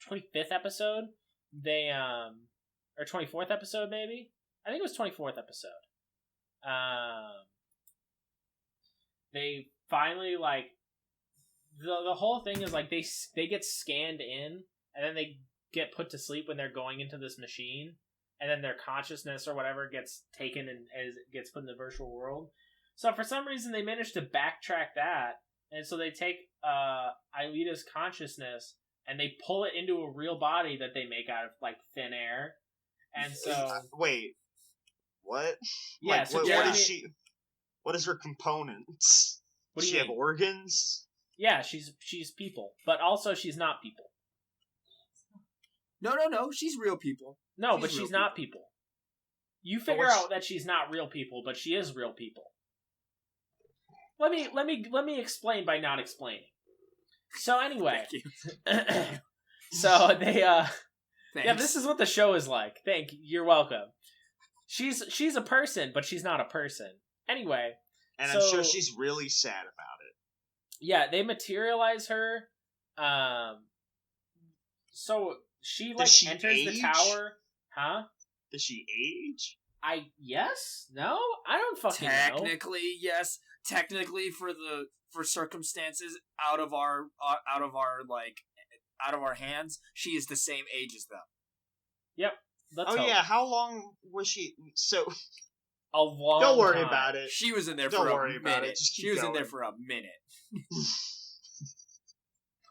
25th episode they or 24th episode, maybe? I think it was 24th episode. They finally, the whole thing is, they get scanned in, and then they get put to sleep when they're going into this machine, and then their consciousness or whatever gets taken and gets put in the virtual world. So for some reason, they managed to backtrack that, and so they take Aelita's consciousness, and they pull it into a real body that they make out of, thin air. And so, wait, what? Yeah, so what Jeremie, is she? What is her components? What Does do she you have mean? organs? Yeah, she's people, but also she's not people. No. She's real people. No, She's but real she's not people. You figure out that she's not real people, but she is real people. Let me explain by not explaining. So anyway, so they Thanks. yeah, this is what the show is like. Thank you. You're welcome. She's a person, but she's not a person. Anyway, And I'm sure she's really sad about it. Yeah, they materialize her. So she Does she enters the age? tower. Huh? Does she age? Yes? No? I don't fucking know. Technically, yes. Technically, for circumstances out of our hands, she is the same age as them. Yep. Let's Oh hope. yeah, how long was she? So A long don't worry time. about it. She was in there Don't for worry a about minute. it. Just keep She was in going. there for a minute.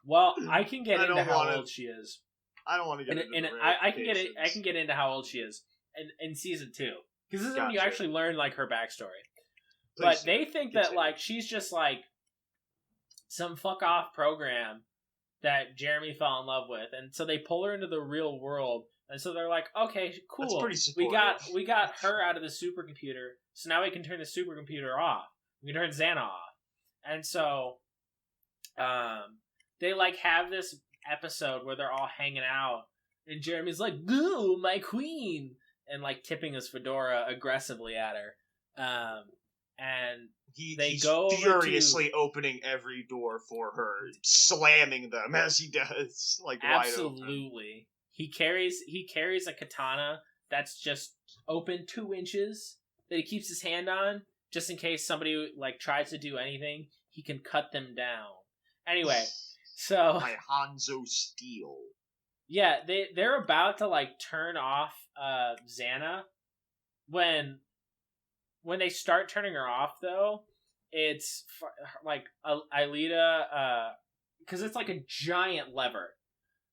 Well, I can get I into don't how wanna- old she is. I don't want to get into the I can get it. I ramifications. can get into how old she is in season 2, because this is when you Gotcha. actually learn her backstory. Please But they think that continue. she's just some fuck off program that Jeremie fell in love with, and so they pull her into the real world, and so they're like, okay, cool, That's pretty we supportive. got her out of the supercomputer, so now we can turn the supercomputer off. We can turn X.A.N.A off, and so they have this episode where they're all hanging out, and Jeremie's like, "Boo, my queen," and like tipping his fedora aggressively at her. And He's go over furiously opening every door for her, slamming them as he does, like wide open. Absolutely. He carries a katana that's just open 2 inches that he keeps his hand on, just in case somebody like tries to do anything, he can cut them down. Anyway, so by Hanzo Steel. Yeah, they're about to like turn off X.A.N.A. When they start turning her off, though, it's like Aelita, because it's like a giant lever.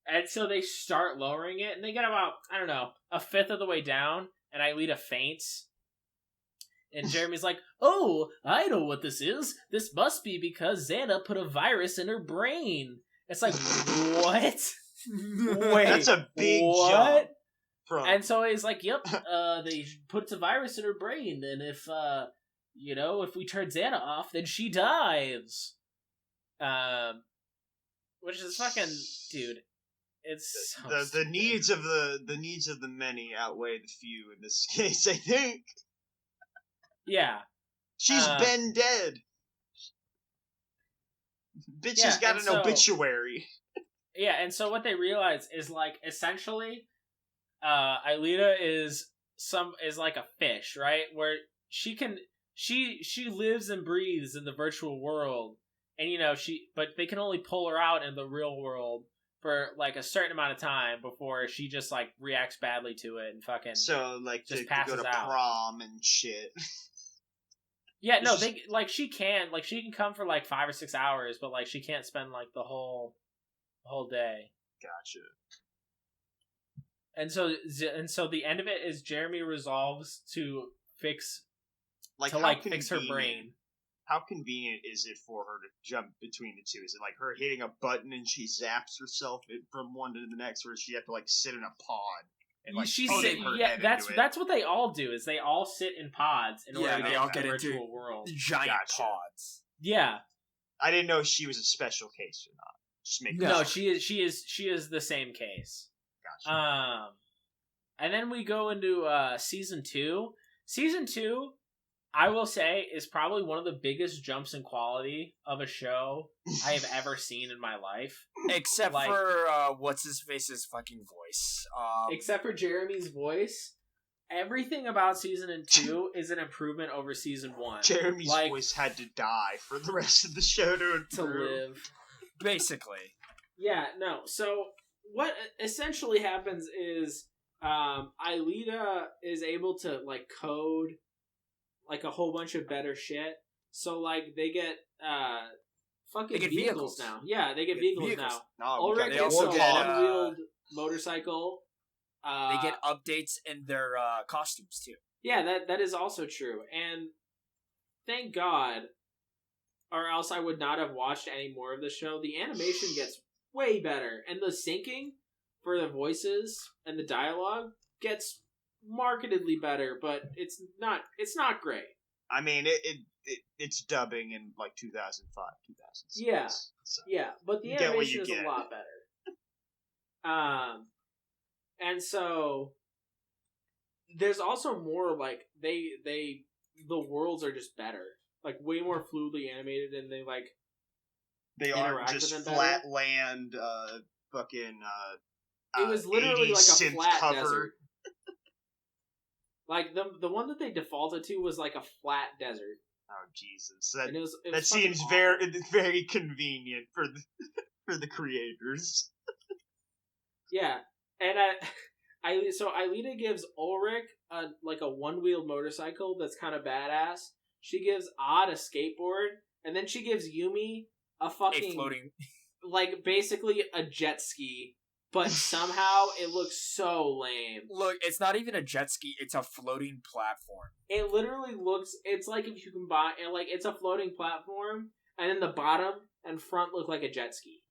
And so they start lowering it, and they get about, I don't know, a fifth of the way down, and Aelita faints. And Jeremie's like, oh, I know what this is. This must be because X.A.N.A put a virus in her brain. It's like, what? Wait, that's a big jump. And so he's like, yep, they put a virus in her brain, and if we turn X.A.N.A off, then she dies. Which is fucking, dude, it's so the needs of the many outweigh the few in this case, I think. Yeah. She's been dead. Bitch has got an obituary. Yeah, and so what they realize is like essentially Aelita is like a fish, right? Where she lives and breathes in the virtual world, and but they can only pull her out in the real world for like a certain amount of time before she just like reacts badly to it and fucking just passes to go to out. prom and shit. Yeah, no, she can come for like 5 or 6 hours, but like she can't spend like the whole day. Gotcha. And so the end of it is Jeremie resolves to fix her brain. How convenient is it for her to jump between the two? Is it like her hitting a button and she zaps herself from one to the next, or does she have to like sit in a pod? And, like, that's what they all do. Is they all sit in pods in order to get into the virtual world. Giant pods. Yeah, I didn't know if she was a special case or not. Just make no, she is the same case. Gotcha. And then we go into season 2. Season 2, I will say, is probably one of the biggest jumps in quality of a show I have ever seen in my life. Except for what's-his-face's fucking voice. Except for Jeremie's voice. Everything about season 2 is an improvement over season 1. Jeremie's voice had to die for the rest of the show to live. Basically. Yeah, no. So what essentially happens is Aelita is able to like code like a whole bunch of better shit. So like they get vehicles now. Yeah, they get vehicles now. Ulrich gets a one-wheeled motorcycle. They get updates in their costumes too. Yeah, that is also true. And thank God, or else I would not have watched any more of the show. The animation gets way better, and the syncing for the voices and the dialogue gets markedly better, but it's not great. I mean, it's dubbing in like 2005, 2006. Yeah, so yeah, but the animation is a lot better. And so there's also more like the worlds are just better, like way more fluidly animated, and they are just flat land, fucking. It was literally like a flat cover. desert. Like the one that they defaulted to was like a flat desert. Oh Jesus! That seems very convenient for the creators. Yeah, and so Aelita gives Ulrich a one-wheeled motorcycle that's kind of badass. She gives Odd a skateboard, and then she gives Yumi a floating, like basically a jet ski. But somehow it looks so lame. Look, it's not even a jet ski, it's a floating platform. It literally looks, it's like if you combine, it's a floating platform, and then the bottom and front look like a jet ski.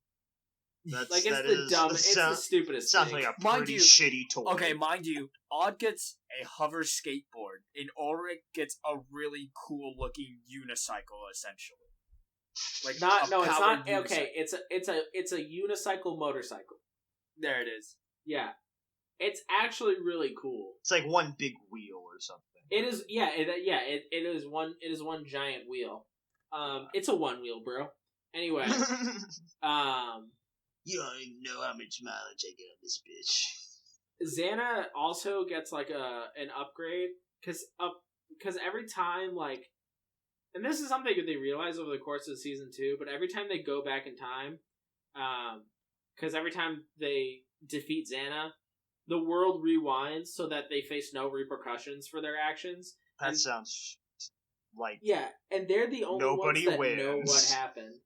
It's the stupidest sounds thing. Like a pretty shitty toy. Okay, mind you, Odd gets a hover skateboard, and Ulrich gets a really cool looking unicycle, essentially. It's not, unicycle. Okay, it's a unicycle motorcycle. There it is. Yeah. It's actually really cool. It's like one big wheel or something. It is, yeah, it is one. It is one giant wheel. It's a one wheel, bro. Anyway, You don't even know how much mileage I get on this bitch. Xana also gets like an upgrade because every time like, and this is something that they realize over the course of season 2, but every time they go back in time, because every time they defeat Xana, the world rewinds so that they face no repercussions for their actions. That sounds like and they're the only nobody ones that wins. know what happened.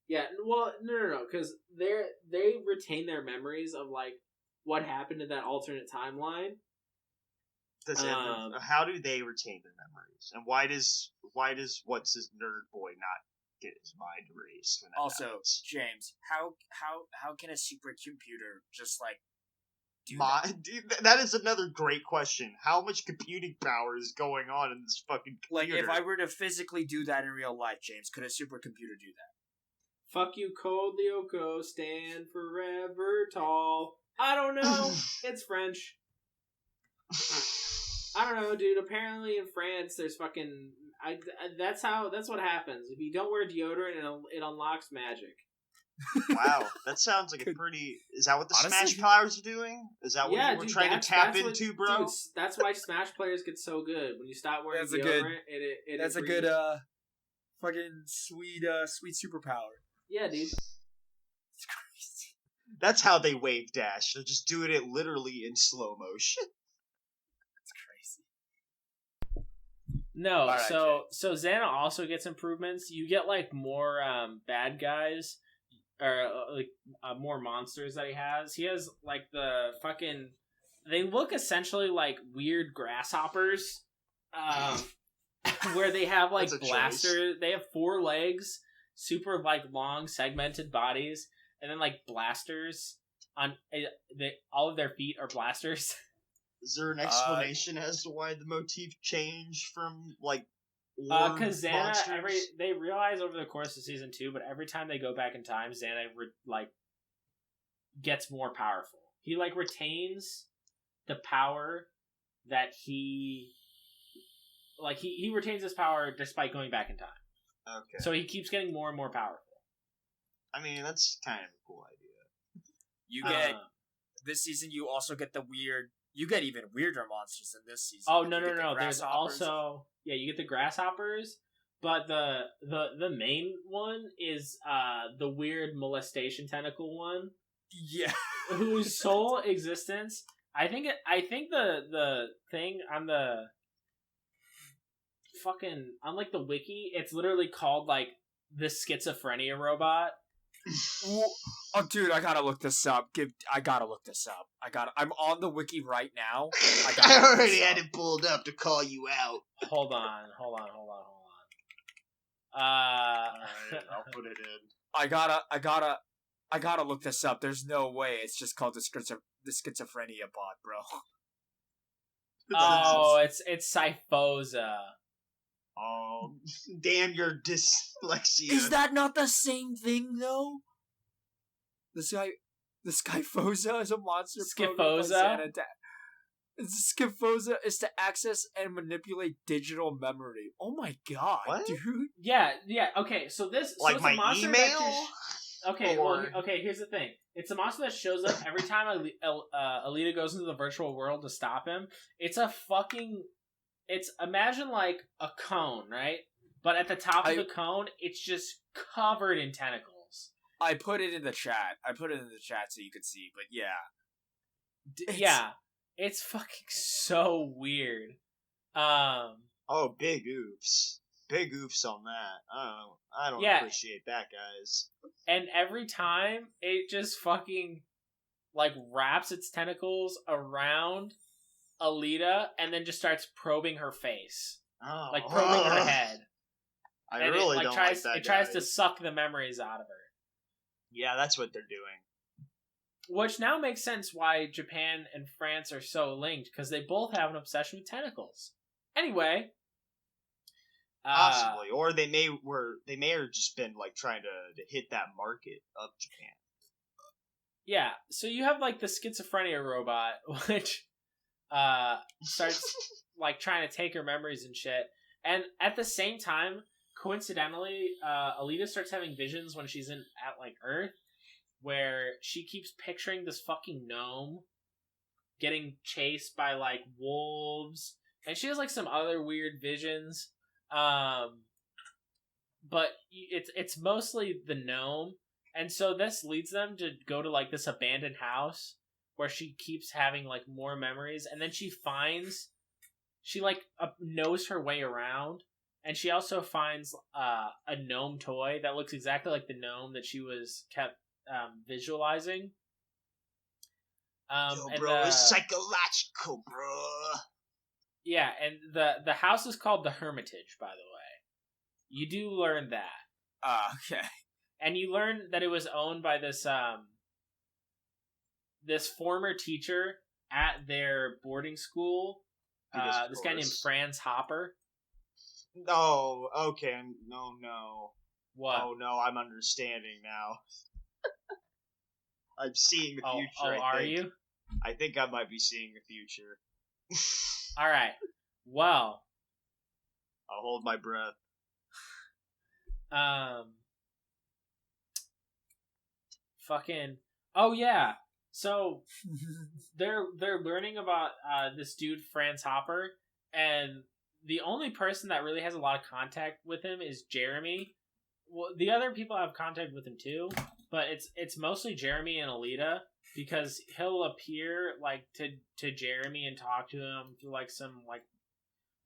Yeah, well, no, because they retain their memories of like what happened in that alternate timeline. How do they retain their memories, and why does what's his nerd boy not get his mind erased? When that Also, happens? James, how can a supercomputer just like do Dude, that is another great question. How much computing power is going on in this fucking computer? Like, if I were to physically do that in real life, James, could a supercomputer do that? Fuck you, cold Lyoko, stand forever tall. I don't know. It's French. I don't know, dude. Apparently in France, there's fucking... that's what happens. If you don't wear deodorant, it unlocks magic. Wow, that sounds like a pretty... Is that what the Honestly? Smash players are doing? Is that what you were trying to tap into, bro? Dude, that's why Smash players get so good. When you stop wearing deodorant, it That's a improves. good fucking sweet superpower. Yeah, dude. It's crazy. That's how they wave dash. They're just doing it literally in slow motion. It's crazy. No, All right, so Xana also gets improvements. You get like more bad guys, or more monsters that he has. He has like the fucking. They look essentially like weird grasshoppers, where they have like blasters. They have 4 legs, super like long segmented bodies, and then like blasters on. All of their feet are blasters. Is there an explanation as to why the motif changed from like? Because Xana, they realize over the course of season 2, but every time they go back in time, Xana gets more powerful. He like retains the power that he retains his power despite going back in time. Okay. So he keeps getting more and more powerful. I mean, that's kind of a cool idea. You get this season. You also get the weird. You get even weirder monsters in this season. Oh no! There's also you get the grasshoppers, but the main one is the weird molestation tentacle one. Yeah, whose sole existence. I think the thing on the fucking on like the wiki, it's literally called like the schizophrenia robot. Oh, dude, I gotta look this up. I'm on the wiki right now. I already had it pulled up to call you out. Hold on. Alright, I'll put it in. I gotta look this up. There's no way it's just called the schizophrenia bot, bro. Oh, it's Syphosa. Oh, damn your dyslexia. Is that not the same thing, though? The Skyphosa is a monster. Skyphosa? Skyphosa is to access and manipulate digital memory. Oh my god, what? Dude. Yeah. Okay, so this... Like so my email? Okay, here's the thing. It's a monster that shows up every time Alita goes into the virtual world to stop him. It's a fucking... imagine like a cone, right? But at the top of the cone, it's just covered in tentacles. I put it in the chat so you could see, but yeah. It's fucking so weird. Oh, big oofs. Big oofs on that. I don't appreciate that, guys. And every time, it just fucking, like, wraps its tentacles around Alita and then just starts probing her face. Oh. Like, probing her head. I really don't like that, It tries to suck the memories out of her. Yeah, that's what they're doing. Which now makes sense why Japan and France are so linked, because they both have an obsession with tentacles. Anyway... Possibly. Or they may have just been, like, trying to hit that market of Japan. Yeah, so you have like the schizophrenia robot, which starts like trying to take her memories and shit. And at the same time, coincidentally, Alita starts having visions when she's at like Earth, where she keeps picturing this fucking gnome getting chased by like wolves, and she has like some other weird visions. But it's mostly the gnome, and so this leads them to go to like this abandoned house where she keeps having like more memories, and then she like knows her way around, and she also finds a gnome toy that looks exactly like the gnome that she was kept visualizing. Yo, bro, it's psychological, bro. Yeah, and the house is called the Hermitage, by the way. You do learn that. Okay. And you learn that it was owned by this this former teacher at their boarding school. This guy named Franz Hopper. Oh, okay. No. What? Oh, no, I'm understanding now. I'm seeing the future, are you? I think I might be seeing the future. Alright. Well. I'll hold my breath. Fucking. Oh, yeah. So, they're learning about this dude, Franz Hopper, and the only person that really has a lot of contact with him is Jeremie. Well, the other people have contact with him too, but it's mostly Jeremie and Alita, because he'll appear like to Jeremie and talk to him through like some like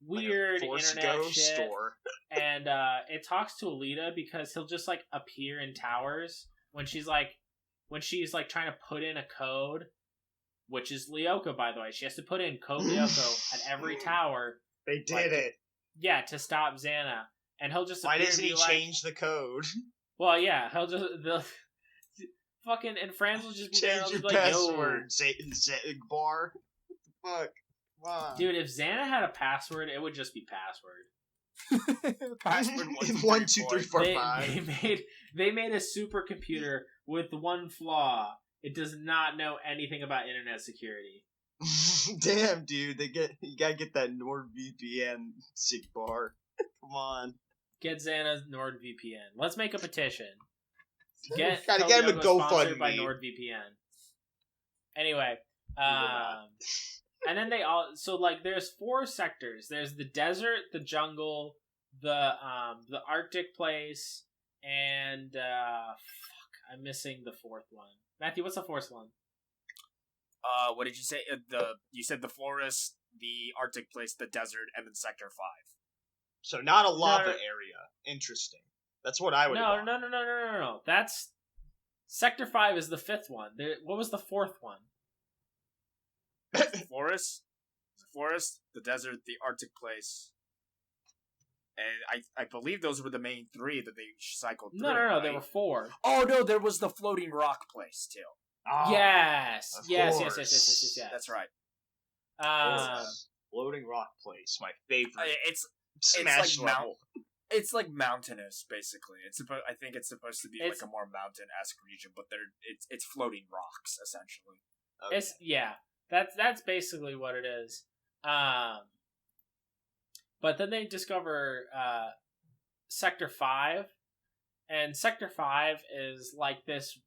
weird like internet shit. Store. And it talks to Alita because he'll just like appear in towers when she's like trying to put in a code, which is Lyoko, by the way. She has to put in code Lyoko at every tower. They did it. Yeah, to stop X.A.N.A. And he'll just Why doesn't he like, change the code? Well, yeah, he'll just fucking, and Franz will just be change there. Your Like, password, Zegbar. Fuck, come on, dude. If X.A.N.A had a password, it would just be password. Password 1 2 3 4 5. They made a supercomputer with one flaw. It does not know anything about internet security. Damn, dude, you gotta get that NordVPN Zegbar. Come on. Get Xana's NordVPN. Let's make a petition. Gotta get him a GoFundMe by NordVPN. Anyway, and then they all there's 4 sectors. There's the desert, the jungle, the Arctic place, and I'm missing the 4th one. Matthew, what's the 4th one? What did you say? You said the forest, the Arctic place, the desert, and then Sector 5. So not a lava area. Interesting. That's what I would. No. That's Sector 5 is the 5th one. What was the 4th one? The forest, the desert, the Arctic place, and I believe those were the main 3 that they cycled through. No, right? there were 4. Oh no, there was the floating rock place too. Oh, yes. That's right. Floating rock place, my favorite. It's Smash like level. It's like mountainous, basically. I think it's supposed to be like a more mountain-esque region, but it's floating rocks essentially. Okay. That's basically what it is. But then they discover Sector 5, and Sector 5 is like this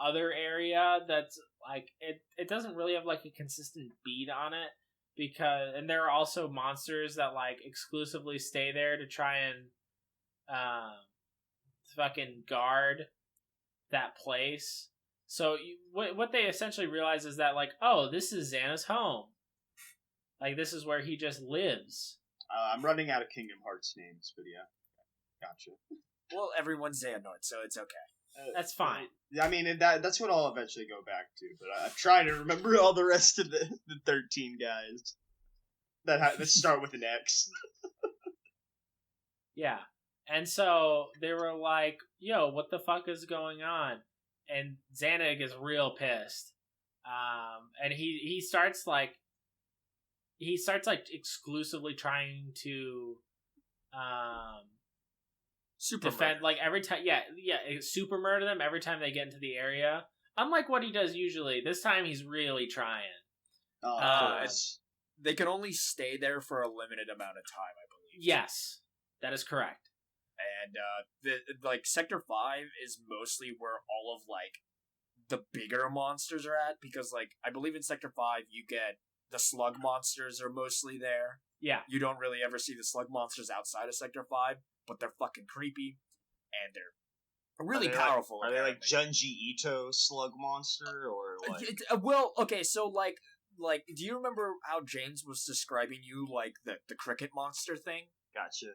other area that's like it doesn't really have like a consistent beat on it, and there are also monsters that like exclusively stay there to try and fucking guard that place. So what they essentially realize is that like, oh, this is Xana's home. Like this is where he just lives. I'm running out of Kingdom Hearts names, but yeah, gotcha. Well, everyone's Xehanort, so it's okay. That's fine. I mean, that's what I'll eventually go back to, but I'm trying to remember all the rest of the 13 guys that start with an X. Yeah. And so they were like, yo, what the fuck is going on? And X.A.N.A is real pissed. And he starts exclusively trying to super defend murder. like every time super murder them every time they get into the area. unlike what he does usually, this time he's really trying. They can only stay there for a limited amount of time, I believe. Yes, that is correct. And Sector 5 is mostly where all of the bigger monsters are at, because I believe in Sector 5 you get the slug monsters are mostly there. Yeah. You don't really ever see the slug monsters outside of Sector 5, but they're fucking creepy and they're really powerful. Are they like Junji Ito slug monster or well, okay, so do you remember how James was describing you the cricket monster thing? Gotcha.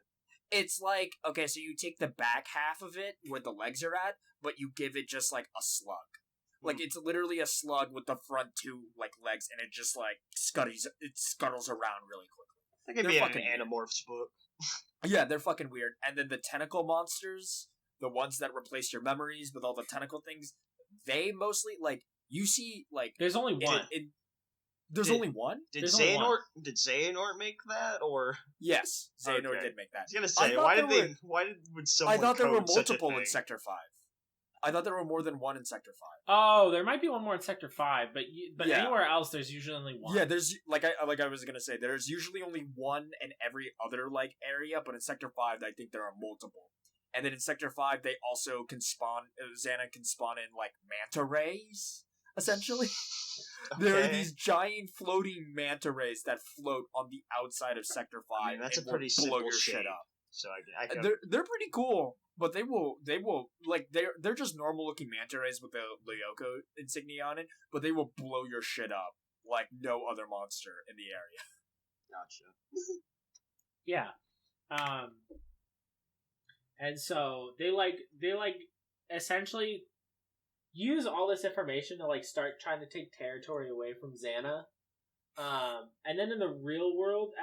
It's okay, so you take the back half of it where the legs are at, but you give it just a slug. It's literally a slug with the front two legs, and it just scuttles around really quickly. That could be an Animorphs book. Yeah, they're fucking weird. And then the tentacle monsters, the ones that replace your memories with all the tentacle things, they mostly you see there's only one. There's only one? Did Xehanort make that, or? Yes, Xehanort did make that. I was gonna say, why would someone I thought there were code such a multiple thing? in Sector 5. I thought there were more than one in Sector 5. Oh, there might be one more in Sector 5, but Yeah. anywhere else there's usually only one. Yeah, there's I was gonna say, there's usually only one in every other area, but in Sector 5 I think there are multiple. And then in Sector 5 they also can spawn X.A.N.A can spawn in manta rays, essentially. Okay. There are these giant floating manta rays that float on the outside of Sector 5. I mean, that's and a pretty will blow simple your shape. shit up. So I can... They're pretty cool, but they will they're just normal looking manta rays with the Lyoko insignia on it, but they will blow your shit up like no other monster in the area. Gotcha. Yeah. And so they essentially use all this information to start trying to take territory away from X.A.N.A. And then in the real world,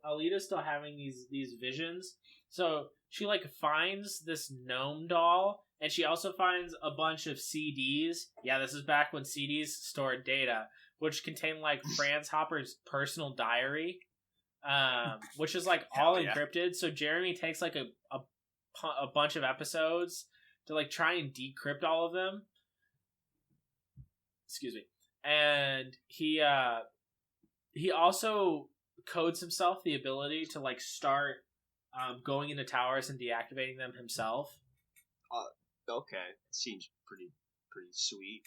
Alita's still having these visions. So she franz this gnome doll, and she also finds a bunch of CDs. Yeah, this is back when CDs stored data, which contain Franz Hopper's personal diary, which is all encrypted. So Jeremie takes a bunch of episodes to try and decrypt all of them. Excuse me. And he also codes himself the ability to start going into towers and deactivating them himself. Okay, seems pretty sweet.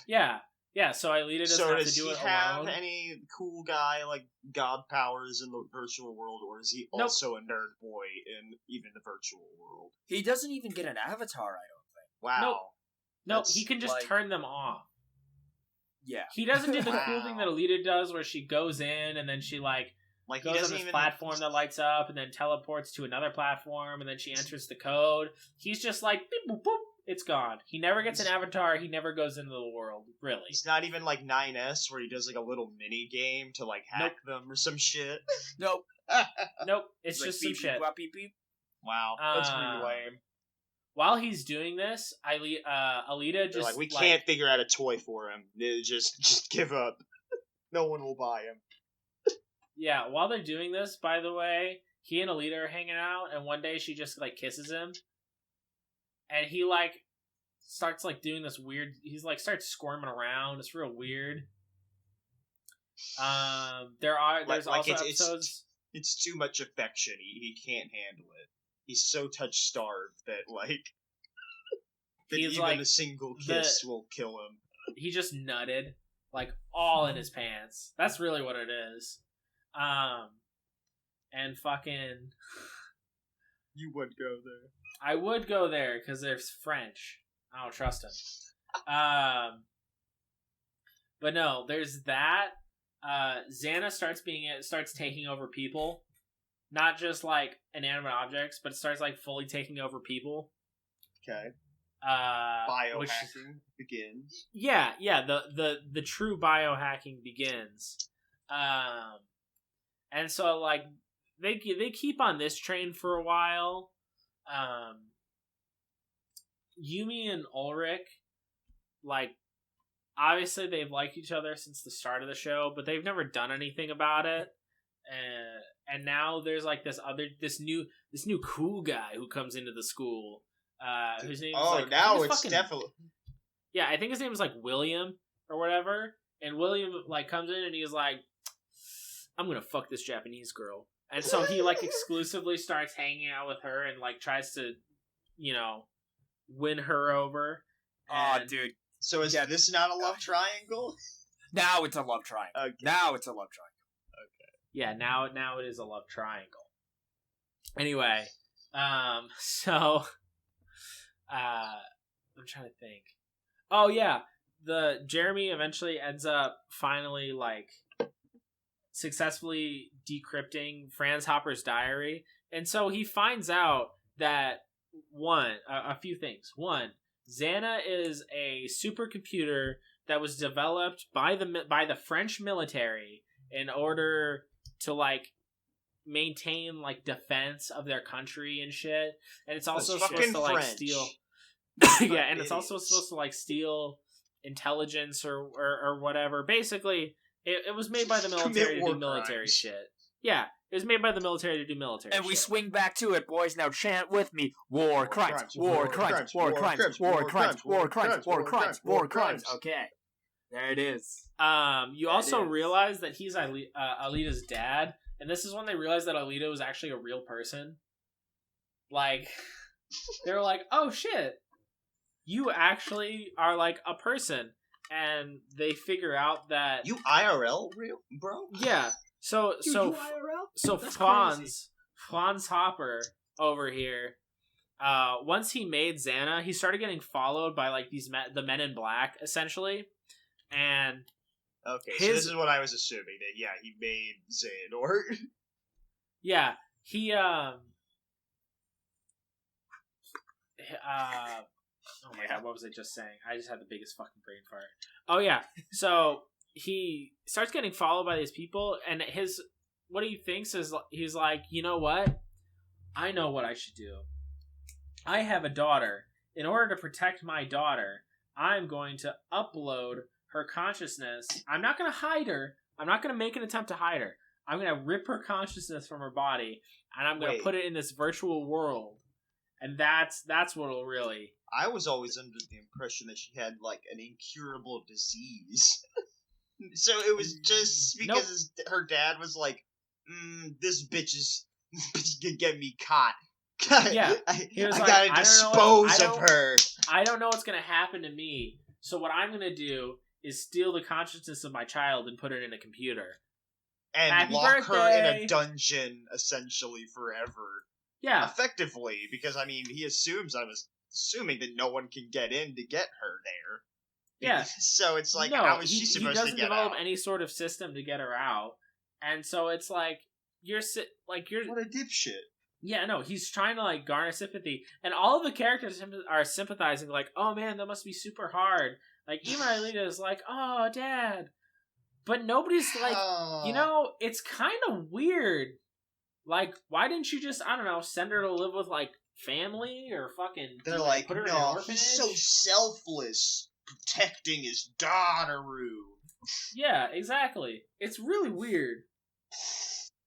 Yeah. So Alita doesn't have to do it alone. Does he have any cool guy god powers in the virtual world, or is he also a nerd boy in even the virtual world? He doesn't even get an avatar, I don't think. Wow. No, he can just turn them off. Yeah. He doesn't do the cool thing that Alita does, where she goes in and then she goes on this platform that lights up and then teleports to another platform and then she enters the code. He's just beep, boop, boop, it's gone. He never gets an avatar. He never goes into the world, really. It's not even 9S where he does a little mini game to hack them or some shit. Nope. Nope. It's just some shit. Beep, beep. Wow, that's pretty lame. While he's doing this, Alita just we can't figure out a toy for him. Just give up. No one will buy him. Yeah, while they're doing this, by the way, he and Alita are hanging out, and one day she just kisses him, and he starts doing this weird. He's starts squirming around. It's real weird. There's also episodes. It's too much affection. He can't handle it. He's so touch starved that that even a single kiss will kill him. He just nutted all in his pants. That's really what it is. And fucking... You would go there. I would go there, because there's French. I don't trust him. But no, there's that. X.A.N.A starts taking over people. Not just, inanimate objects, but it starts, fully taking over people. Okay. Biohacking begins. Yeah, the true biohacking begins. And so, they keep on this train for a while. Yumi and Ulrich, obviously they've liked each other since the start of the show, but they've never done anything about it. And now there's this new cool guy who comes into the school. Whose name is now it's definitely. Yeah, I think his name is like William or whatever. And William like comes in and he's like, I'm gonna fuck this Japanese girl. And so he like exclusively starts hanging out with her and like tries to, win her over. Oh, And- dude. So is this not a love triangle? Now it's a love triangle. Okay. Now it's a love triangle. Yeah, now it is a love triangle. Anyway, so I'm trying to think. Oh yeah, the Jeremie eventually ends up finally like successfully decrypting Franz Hopper's diary, and so he finds out that a few things. One, X.A.N.A is a supercomputer that was developed by the French military in order to like maintain like defense of their country and shit, and it's also supposed to like steal. Yeah, and it's also supposed to like steal intelligence or whatever. Basically, it was made by the military to do military shit. Yeah, it was made by the military to do military shit. And we swing back to it, boys. Now chant with me. War crimes, war crimes, war crimes, war crimes, war crimes, war crimes, war crimes. Okay. There it is. You also realize that he's Alita's dad, and this is when they realized that Alita was actually a real person. Like, they were like, oh shit, you actually are like a person. And they figure out that... You IRL, real, bro? Yeah. So Franz Hopper over here, once he made X.A.N.A, he started getting followed by like the Men in Black, essentially. And okay, so this is what I was assuming, that he made Xehanort. Yeah, he oh my god, what was I just saying? I just had the biggest fucking brain fart. Oh yeah, so he starts getting followed by these people, and what he thinks is, he's like, you know what? I know what I should do. I have a daughter. In order to protect my daughter, I'm going to upload her consciousness. I'm not going to hide her. I'm not going to make an attempt to hide her. I'm going to rip her consciousness from her body, and I'm going to put it in this virtual world. And that's what'll really... I was always under the impression that she had, like, an incurable disease. So it was just because her dad was like, this bitch gonna get me caught. Yeah. I gotta dispose of her. I don't know what's gonna happen to me, so what I'm gonna do is steal the consciousness of my child and put it in a computer. And Happy lock birthday! her in a dungeon, essentially, forever. Yeah. Effectively, because, I mean, he assumes, I was assuming that no one can get in to get her there. Yeah. So it's like, how is she supposed to get out? He doesn't develop any sort of system to get her out. And so it's like, you're... What a dipshit. Yeah, no, he's trying to, like, garner sympathy. And all of the characters are sympathizing, like, oh man, that must be super hard. Like, even Alita is like, oh, Dad. But nobody's like, it's kind of weird. Like, why didn't you just, I don't know, send her to live with, like, family or fucking... They're like, put her in an no, orphanage? he's so selfless, protecting his daughter. Yeah, exactly. It's really weird.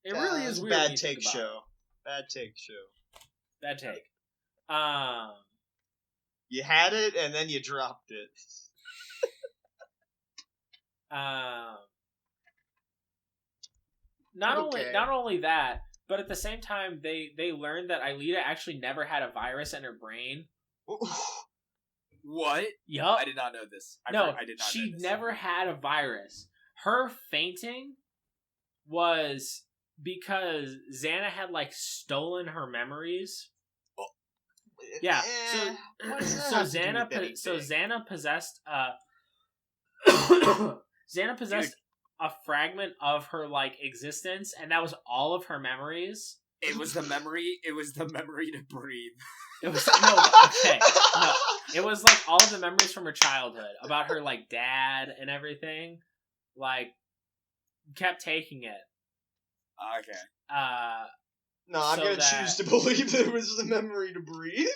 It really is weird. Bad take show. Bad take show. Bad take. You had it, and then you dropped it. Not only that, but at the same time, they learned that Alita actually never had a virus in her brain. What? Yup. I did not know this. I did not. She know this. never had a virus. Her fainting was because X.A.N.A had like stolen her memories. Yeah. So X.A.N.A possessed X.A.N.A possessed a fragment of her like existence, and that was all of her memories. It was the memory. It was the memory to breathe. It was no. It was like all of the memories from her childhood about her like dad and everything. Like, kept taking it. Okay. No, I'm gonna choose to believe that it was the memory to breathe.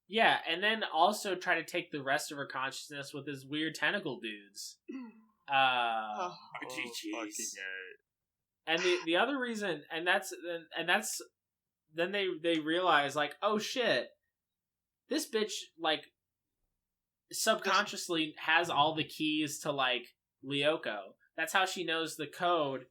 Yeah, and then also try to take the rest of her consciousness with his weird tentacle dudes. And the other reason, and that's then they realize like, oh shit, this bitch like subconsciously has all the keys to, like, Lyoko. That's how she knows the code,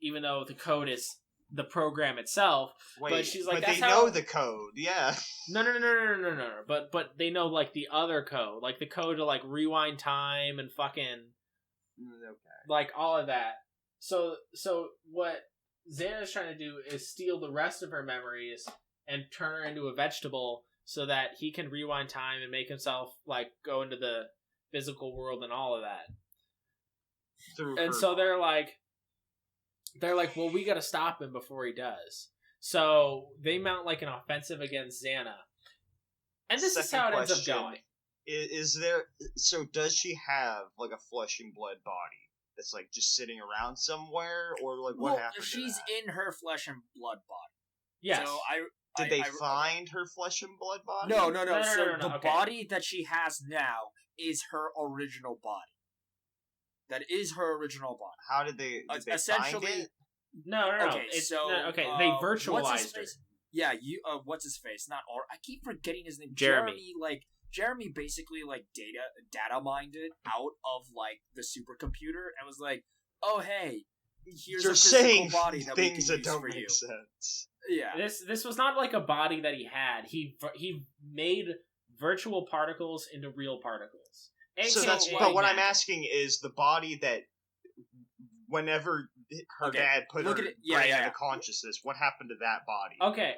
even though the code is the program itself. Wait, but she's like, but that's they how... know the code, yeah. No. But they know, like, the other code. Like, the code to, like, rewind time and fucking... Okay. Like, all of that. So what Xana's trying to do is steal the rest of her memories and turn her into a vegetable so that he can rewind time and make himself, like, go into the physical world and all of that. And so they're like, well, we gotta stop him before he does. So they mount, like, an offensive against X.A.N.A. And this is how it ends up going. Does she have, like, a flesh and blood body that's, like, just sitting around somewhere, or, like, what happened to she's that? in her flesh and blood body. Yes. So Did they find her flesh and blood body? No. The okay. body that she has now is her original body. That is her original body. How did they essentially find it? No. Okay, They virtualized her. Yeah, what's his face? Not or I keep forgetting his name. Jeremie. Jeremie basically, like, data mined it out of, like, the supercomputer and was like, oh, hey, here's You're a physical saying body that we can things that use don't for make you. sense. Yeah. This was not like a body that he had. He made virtual particles into real particles. But what I'm asking is the body that, whenever her dad put her brain into consciousness, what happened to that body? Okay.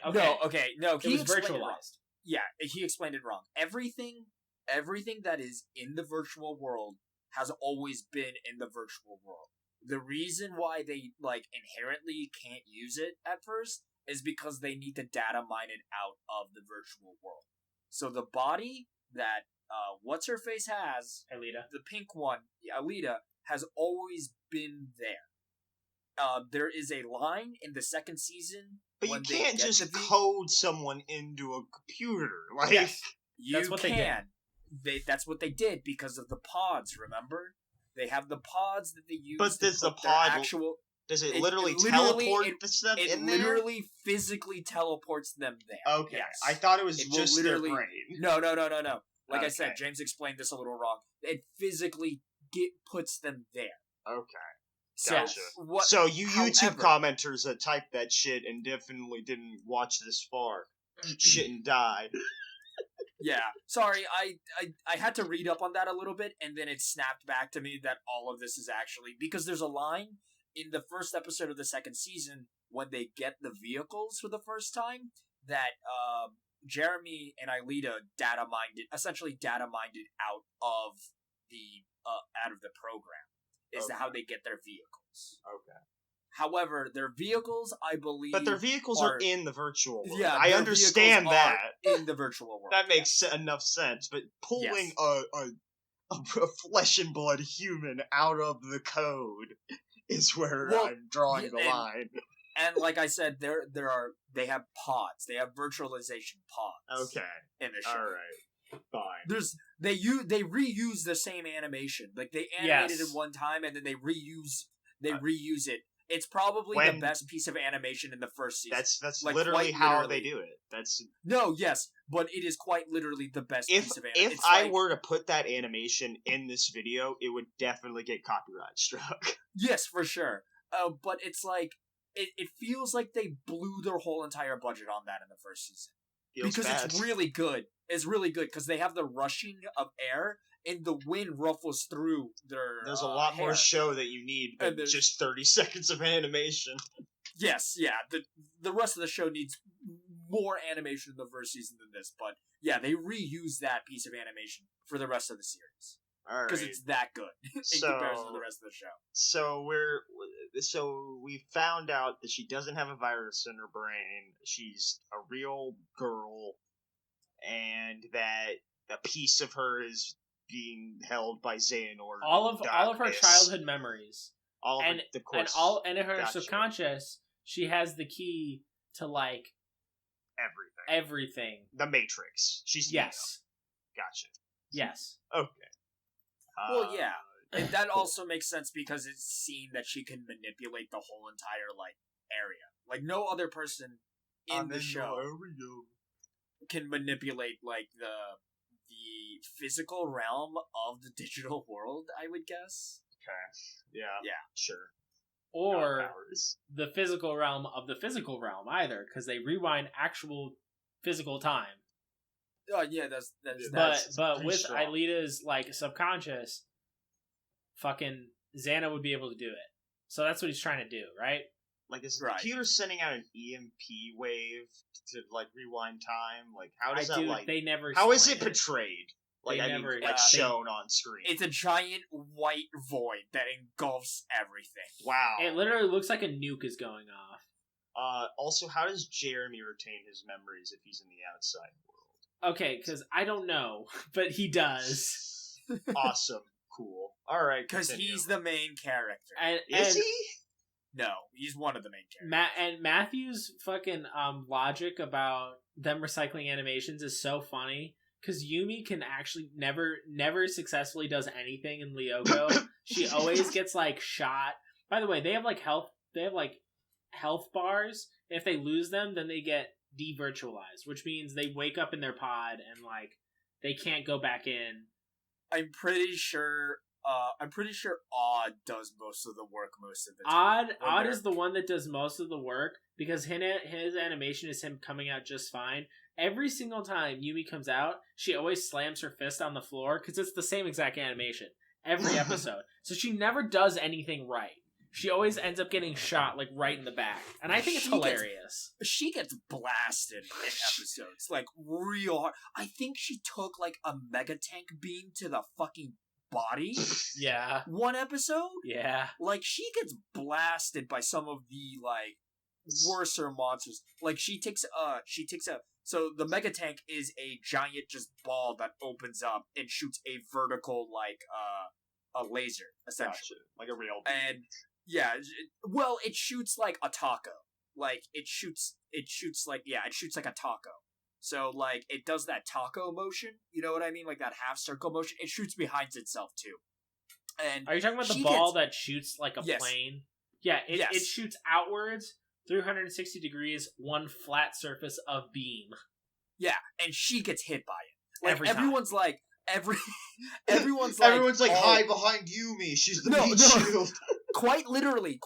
No, it was virtualized. Yeah, he explained it wrong. Everything that is in the virtual world has always been in the virtual world. The reason why they, like, inherently can't use it at first is because they need to data mine it out of the virtual world. So the body that what's-her-face has, Alita, the pink one, Alita, has always been there. There is a line in the second season. But you can't just code someone into a computer. Like, yes, that's what they did. That's what they did because of the pods. Remember, they have the pods that they use. But does the pod does it literally teleport them in there? It literally physically teleports them there. Okay, yes. I thought it was just their brain. No. Like I said, James explained this a little wrong. It physically puts them there. Okay. Gotcha. So you YouTube commenters that typed that shit and definitely didn't watch this far, eat shit and die. Yeah, sorry, I had to read up on that a little bit, and then it snapped back to me that all of this is actually... Because there's a line in the first episode of the second season when they get the vehicles for the first time that Jeremie and Alita essentially data mined it out of the program. Is how they get their vehicles. Okay. However, their vehicles, I believe... But their vehicles are in the virtual world. Yeah, I understand that. In the virtual world. That makes enough sense, but pulling a flesh and blood human out of the code is where I'm drawing the line. And like I said, they have pods. They have virtualization pods. Okay. In the show. Alright. Fine. They reuse the same animation. Like, they animated it one time and then they reuse it. It's probably the best piece of animation in the first season. That's like, literally how they do it. But it is quite literally the best piece of animation. If I were to put that animation in this video, it would definitely get copyright struck. Yes, for sure. But it's like it feels like they blew their whole entire budget on that in the first season. It's really good. It's really good because they have the rushing of air and the wind ruffles through their There's a lot hair. More show that you need than just 30 seconds of animation. Yes, yeah. The rest of the show needs more animation in the first season than this, but yeah, they reuse that piece of animation for the rest of the series. Because it's that good in comparison to the rest of the show. So we found out that she doesn't have a virus in her brain. She's a real girl, and that a piece of her is being held by Xehanort. All of her childhood memories. And in her subconscious, she has the key to, like, everything. The Matrix. She's yes. Neo. Gotcha. Yes. Okay. Well, yeah. And that also makes sense because it's seen that she can manipulate the whole entire, like, area. Like, no other person in the show can manipulate, like, the physical realm of the digital world, I would guess. Okay. Yeah. Yeah. Sure. Or Powers. the physical realm of the physical realm either, because they rewind actual physical time. Oh yeah, that's But pretty with strong. Aelita's like subconscious, fucking Xana would be able to do it. So that's what he's trying to do, right? Like, is the Right. computer sending out an EMP wave to like rewind time? Like, how does that do. like? They never. How is it explain portrayed? Like, They I never- mean, like they- shown on screen. It's a giant white void that engulfs everything. Wow. It literally looks like a nuke is going off. Also, how does Jeremie retain his memories if he's in the outside world? Okay, because I don't know, but he does. Awesome. Cool. All right. Because continue. he's the main character. And, Is and he? No, he's one of the main characters. And Matthew's fucking logic about them recycling animations is so funny because Yumi can actually never successfully does anything in Lyoko. She always gets like shot. By the way, they have like health bars. If they lose them, then they get devirtualized, which means they wake up in their pod and like they can't go back in. I'm pretty sure Odd does most of the work most of the time. Odd is the one that does most of the work because his animation is him coming out just fine. Every single time Yumi comes out, she always slams her fist on the floor because it's the same exact animation every episode. So she never does anything right. She always ends up getting shot like right in the back, and I think it's hilarious. She gets blasted in episodes like real hard. I think she took like a mega tank beam to the fucking body. Yeah. One episode. Yeah. Like she gets blasted by some of the like worser monsters. Like she takes a so the mega tank is a giant just ball that opens up and shoots a vertical like a laser essentially. Gotcha. Like a real. And yeah, it shoots like a taco. Like it shoots like a taco. So like it does that taco motion, you know what I mean? Like that half circle motion. It shoots behind itself too. And are you talking about the ball that shoots like a plane? Yeah, it shoots outwards 360 degrees, one flat surface of beam. Yeah, and she gets hit by it. Like Every time. everyone's like everyone's like oh, hide behind Yumi. She's the No, meat no. shield. quite literally,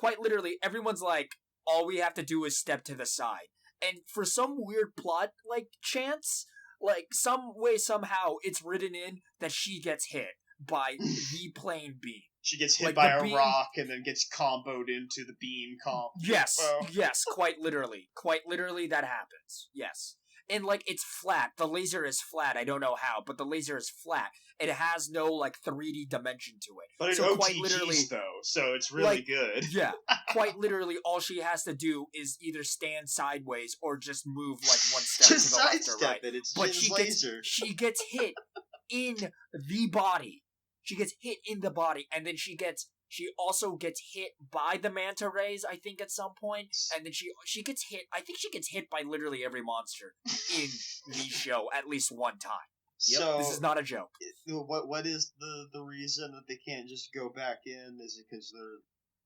everyone's like, all we have to do is step to the side. And for some weird plot, like, chance, like, some way, somehow, it's written in that she gets hit by the plane beam. She gets hit Like, by the a beam- rock and then gets comboed into the beam comp. Yes, Well. yes, quite literally. Quite literally, that happens. Yes. And, like, it's flat. The laser is flat. I don't know how, but the laser is flat. It has no, like, 3D dimension to it. But it's So OTGs, though, so it's really like, good. Yeah, quite literally, all she has to do is either stand sideways or just move like one step Just to the left or sidestep right. it. It's But Jin's laser. she gets hit in the body. She gets hit in the body, and then she also gets hit by the manta rays, I think, at some point, and then she gets hit. I think she gets hit by literally every monster in the show at least one time. So This is not a joke. what is the reason that they can't just go back in? Is it because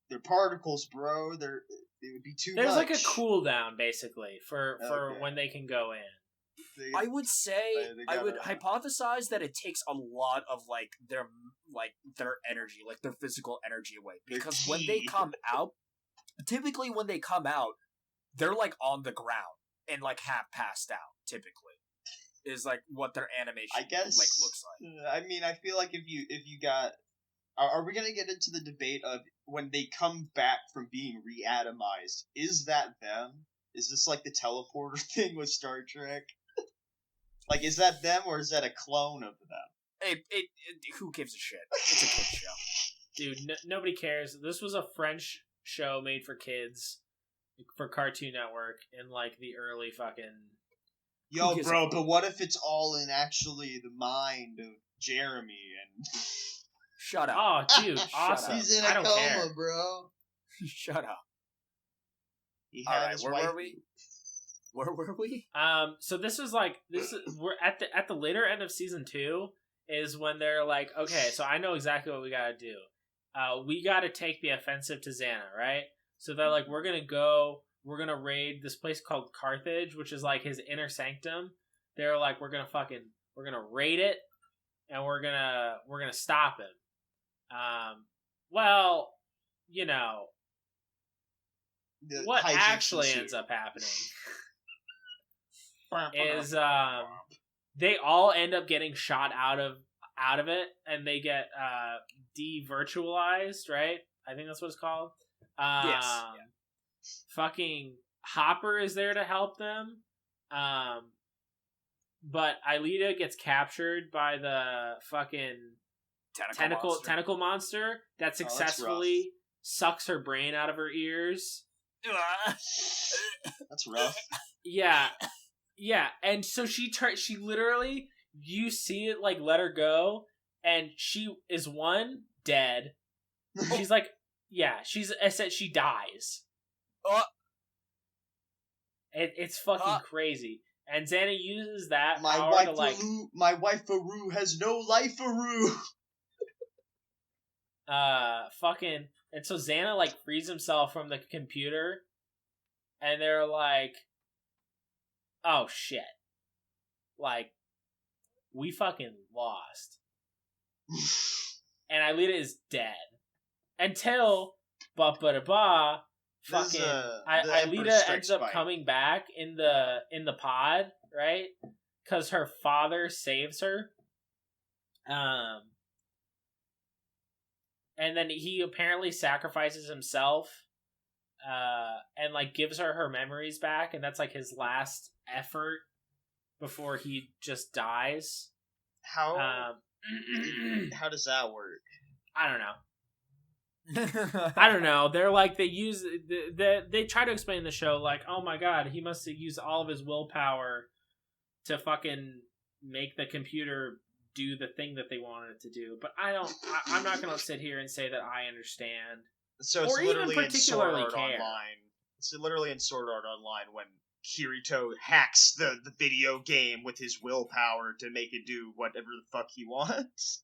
they're particles, bro? It would be too There's much. like a cooldown basically for Okay. when they can go in. I would say They I would gotta- hypothesize that it takes a lot of their energy, like their physical energy away, Their because when they ki. come out, typically when they come out, they're like on the ground and like half passed out. Typically, is like what their animation I guess like looks like. I mean, I feel like if you got, are we gonna get into the debate of when they come back from being reatomized? Is that them? Is this like the teleporter thing with Star Trek? Like, is that them or is that a clone of them? Who gives a shit? It's a kid show. Dude, nobody cares. This was a French show made for kids for Cartoon Network in like the early fucking. Yo, gives bro, but what if it's all in actually the mind of Jeremie and Shut up. Oh, dude, Shut awesome! up. he's in I a don't coma, care. bro? Shut up. He All had right, his where wife. were we? Where were we? So this is we're at the later end of season 2 is when they're like, okay, so I know exactly what we gotta do. We gotta take the offensive to X.A.N.A, right? So they're like, we're gonna raid this place called Carthage, which is like his inner sanctum. They're like, we're gonna raid it, and we're gonna stop him. Well, you know, what actually ends up happening is they all end up getting shot out of it, and they get de-virtualized, right? I think that's what it's called. Yes. Fucking Hopper is there to help them. But Aelita gets captured by the fucking tentacle monster that successfully sucks her brain out of her ears. That's rough. Yeah. And so she literally, you see it like let her go, and she is dead. She's like, I said she dies. It's fucking crazy. And Xana uses that power to like... My wife-a-roo has no life-a-roo! Fucking... And so Xana, like, frees himself from the computer, and they're like, oh, shit. Like, we fucking lost. And Aelita is dead. Until... Fucking Aelita ends up coming back in the pod, right? Because her father saves her. And then he apparently sacrifices himself, and like gives her memories back, and that's like his last effort before he just dies. How does that work? I don't know. I don't know. They're like, they try to explain the show like, oh my god, he must have used all of his willpower to fucking make the computer do the thing that they wanted it to do. But I'm not going to sit here and say that I understand. So it's or literally even particularly in Sword Art care. Online. It's literally in Sword Art Online when Kirito hacks the video game with his willpower to make it do whatever the fuck he wants.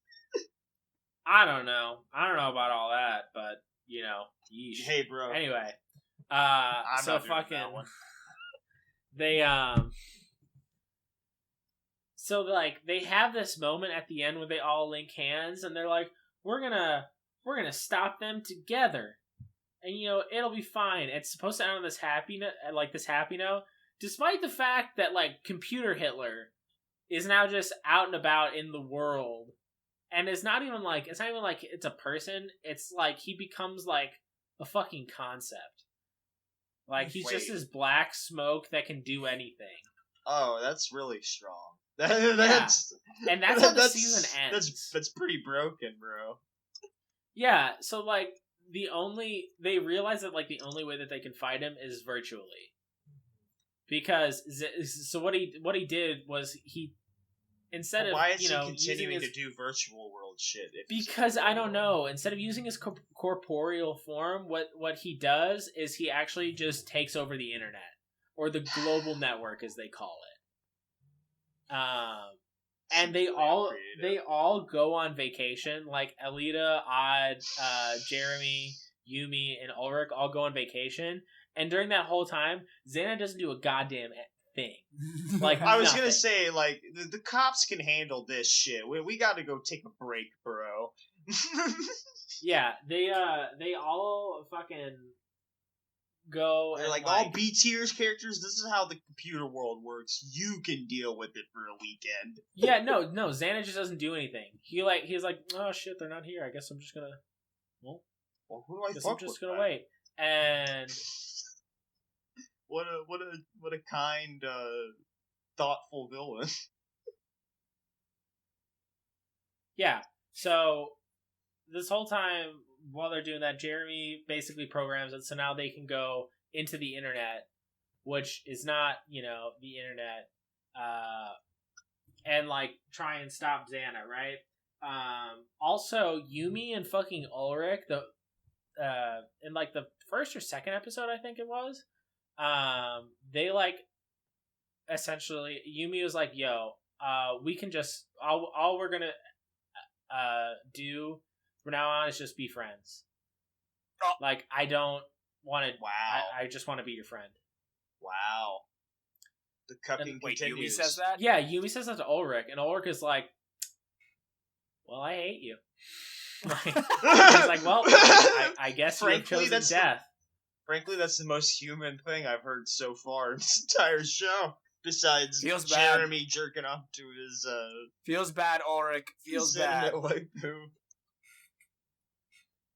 I don't know about all that, but, you know, yeesh. Hey, bro. Anyway, I'm so not doing fucking, that one. they, so, like, they have this moment at the end where they all link hands, and they're like, we're gonna stop them together, and, you know, it'll be fine. It's supposed to end on this happy note, despite the fact that, like, Computer Hitler is now just out and about in the world. And it's not even like it's a person. It's like he becomes like a fucking concept. Like he's just this black smoke that can do anything. Oh, that's really strong. And that's how the season ends. That's pretty broken, bro. Yeah, so like they realize that like the only way that they can fight him is virtually. Because so what he did was he. Instead of, why is you know, he continuing to do virtual world shit? Because I don't know. Instead of using his corporeal form, what he does is he actually just takes over the internet, or the global network, as they call it. And they all go on vacation. Like Aelita, Odd, Jeremie, Yumi, and Ulrich all go on vacation. And during that whole time, Xana doesn't do a goddamn thing. Like I was gonna say, like the cops can handle this shit. We got to go take a break, bro. Yeah, they all fucking go. They're like all B tiers characters. This is how the computer world works. You can deal with it for a weekend. Yeah, no. Xana just doesn't do anything. He's like, oh shit, they're not here. I guess I'm just gonna. Well, who do I guess fuck I'm just with, gonna man? wait. And what a kind, thoughtful villain. Yeah. So this whole time while they're doing that, Jeremie basically programs it so now they can go into the internet, which is not, you know, the internet, and like try and stop Xana, right? Also Yumi and fucking Ulrich, in like the first or second episode, I think it was, they like essentially Yumi was like, yo, we can just all we're gonna do from now on is just be friends. Like I don't want to. Wow. I just want to be your friend. Wow. The cupping Wait, continues. Yumi says that? Yeah, Yumi says that to Ulrich, and Ulrich is like, well, I hate you. He's like, well, I guess you have chosen death. Frankly, that's the most human thing I've heard so far in this entire show. Besides Feels Jeremie bad. jerking off to his, Feels bad, Ulrich. Feels bad. Like poo.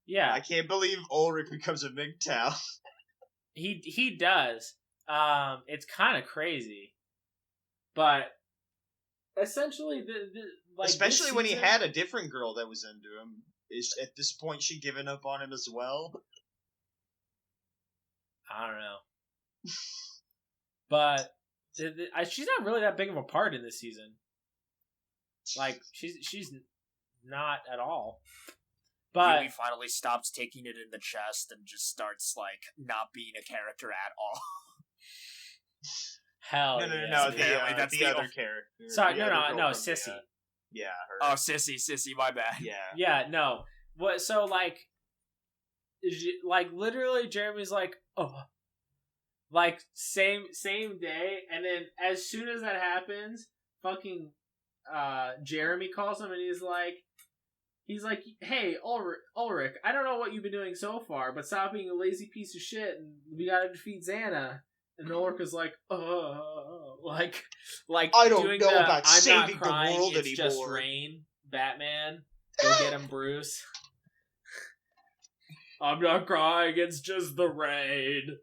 Yeah. I can't believe Ulrich becomes a MGTOW. He does. It's kind of crazy. But essentially, like, especially when he season, had a different girl that was into him. Is at this point she given up on him as well? I don't know. But she's not really that big of a part in this season. Like, she's not at all. But Yumi finally stops taking it in the chest and just starts, like, not being a character at all. Hell No. That's The the other old- character. Sorry, The other girl no, from Sissy. her. Oh, Sissy, my bad. Yeah. Yeah, no. What? So like literally, Jeremie's like, oh, like same day, and then as soon as that happens, fucking Jeremie calls him, and he's like, hey, Ulrich, I don't know what you've been doing so far, but stop being a lazy piece of shit, and we gotta defeat XA.N.A. And Ulrich is like, like I don't doing know the, about I'm saving not the crying, world it's just anymore. rain, Batman. Go get him, Bruce. I'm not crying, it's just the rain.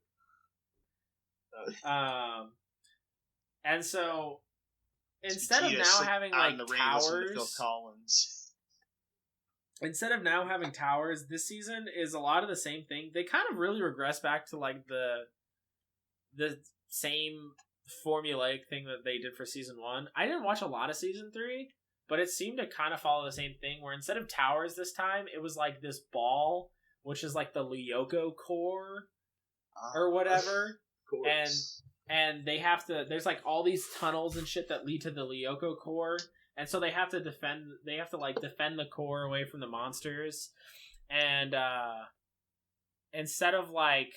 And so instead of now having like towers, instead of now having towers, this season is a lot of the same thing. They kind of really regress back to like the same formulaic thing that they did for season 1. I didn't watch a lot of season 3, but it seemed to kind of follow the same thing, where instead of towers this time, it was like this ball, which is like the Lyoko core or whatever. And they have to, there's like all these tunnels and shit that lead to the Lyoko core, and so they have to defend the core away from the monsters. And instead of like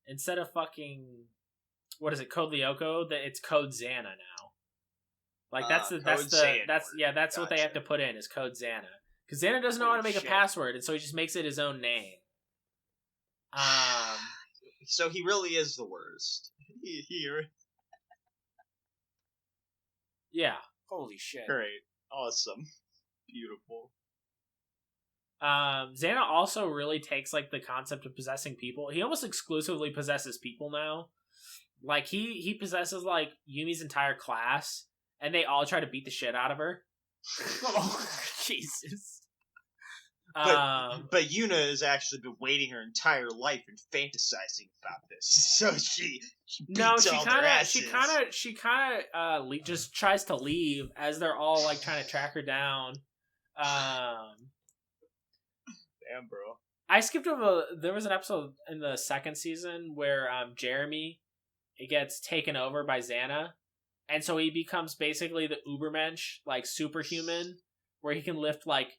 instead of fucking, what is it, code Lyoko, that it's code XA.N.A now. Like that's what they have to put in, is code XA.N.A, because XA.N.A doesn't know how to make a password, and so he just makes it his own name. So he really is the worst. Yeah. Holy shit. Great. Awesome. Beautiful. XA.N.A also really takes like the concept of possessing people. He almost exclusively possesses people now. Like he possesses like Yumi's entire class, and they all try to beat the shit out of her. Oh, Jesus. But Yuna has actually been waiting her entire life and fantasizing about this. So she beats all their asses. She kind of just tries to leave as they're all like trying to track her down. Damn, bro. I skipped over. There was an episode in the second season where Jeremie gets taken over by XA.N.A, and so he becomes basically the Ubermensch, like superhuman, where he can lift like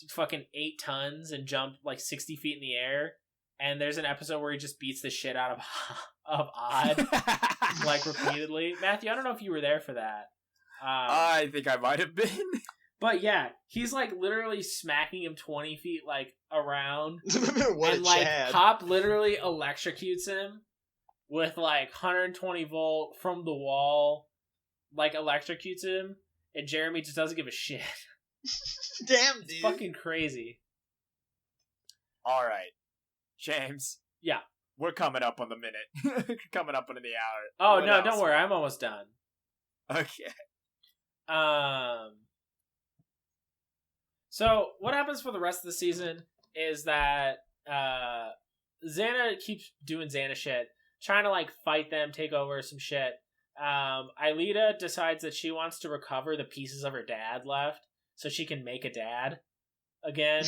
fucking 8 tons and jump like 60 feet in the air. And there's an episode where he just beats the shit out of Odd like repeatedly. Matthew, I don't know if you were there for that. I think I might have been. But yeah, he's like literally smacking him 20 feet like around. What and a like Chad. Hop literally electrocutes him with like 120 volt from the wall, like electrocutes him, and Jeremie just doesn't give a shit. Damn, dude. It's fucking crazy. Alright. James. Yeah. We're coming up on the minute. Coming up on the hour. Oh, What no, else? don't worry. I'm almost done. Okay. So what happens for the rest of the season is that XA.N.A keeps doing XA.N.A shit, trying to like fight them, take over some shit. Aelita decides that she wants to recover the pieces of her dad left so she can make a dad again.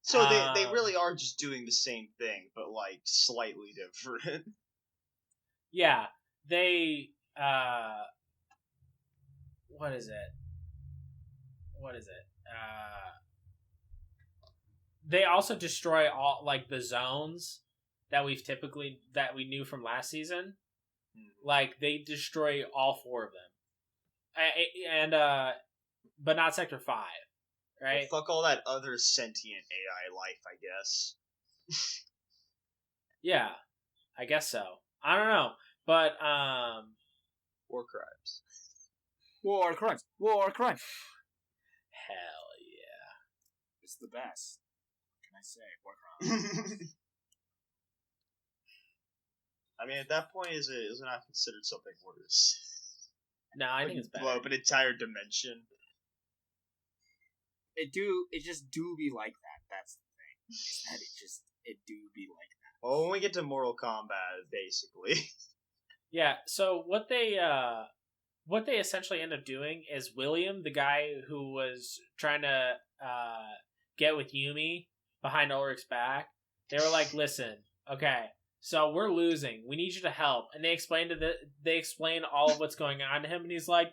So they really are just doing the same thing, but like slightly different. Yeah, they what is it? They also destroy all like the zones that we knew from last season. Like, they destroy all 4 of them. But not Sector 5, right? Well, fuck all that other sentient AI life, I guess. Yeah, I guess so. I don't know. But, War crimes. War crimes. War crimes. hell yeah. It's the best. What can I say? War crimes. I mean, at that point, is it not considered something worse? No, I think it's better. Blow up an entire dimension. It just do be like that. That's the thing. Is that it do be like that. Well, when we get to Mortal Kombat, basically. Yeah, so what they essentially end up doing is William, the guy who was trying to get with Yumi behind Ulrich's back, they were like, listen, okay, so we're losing. We need you to help. And they explain all of what's going on to him, and he's like,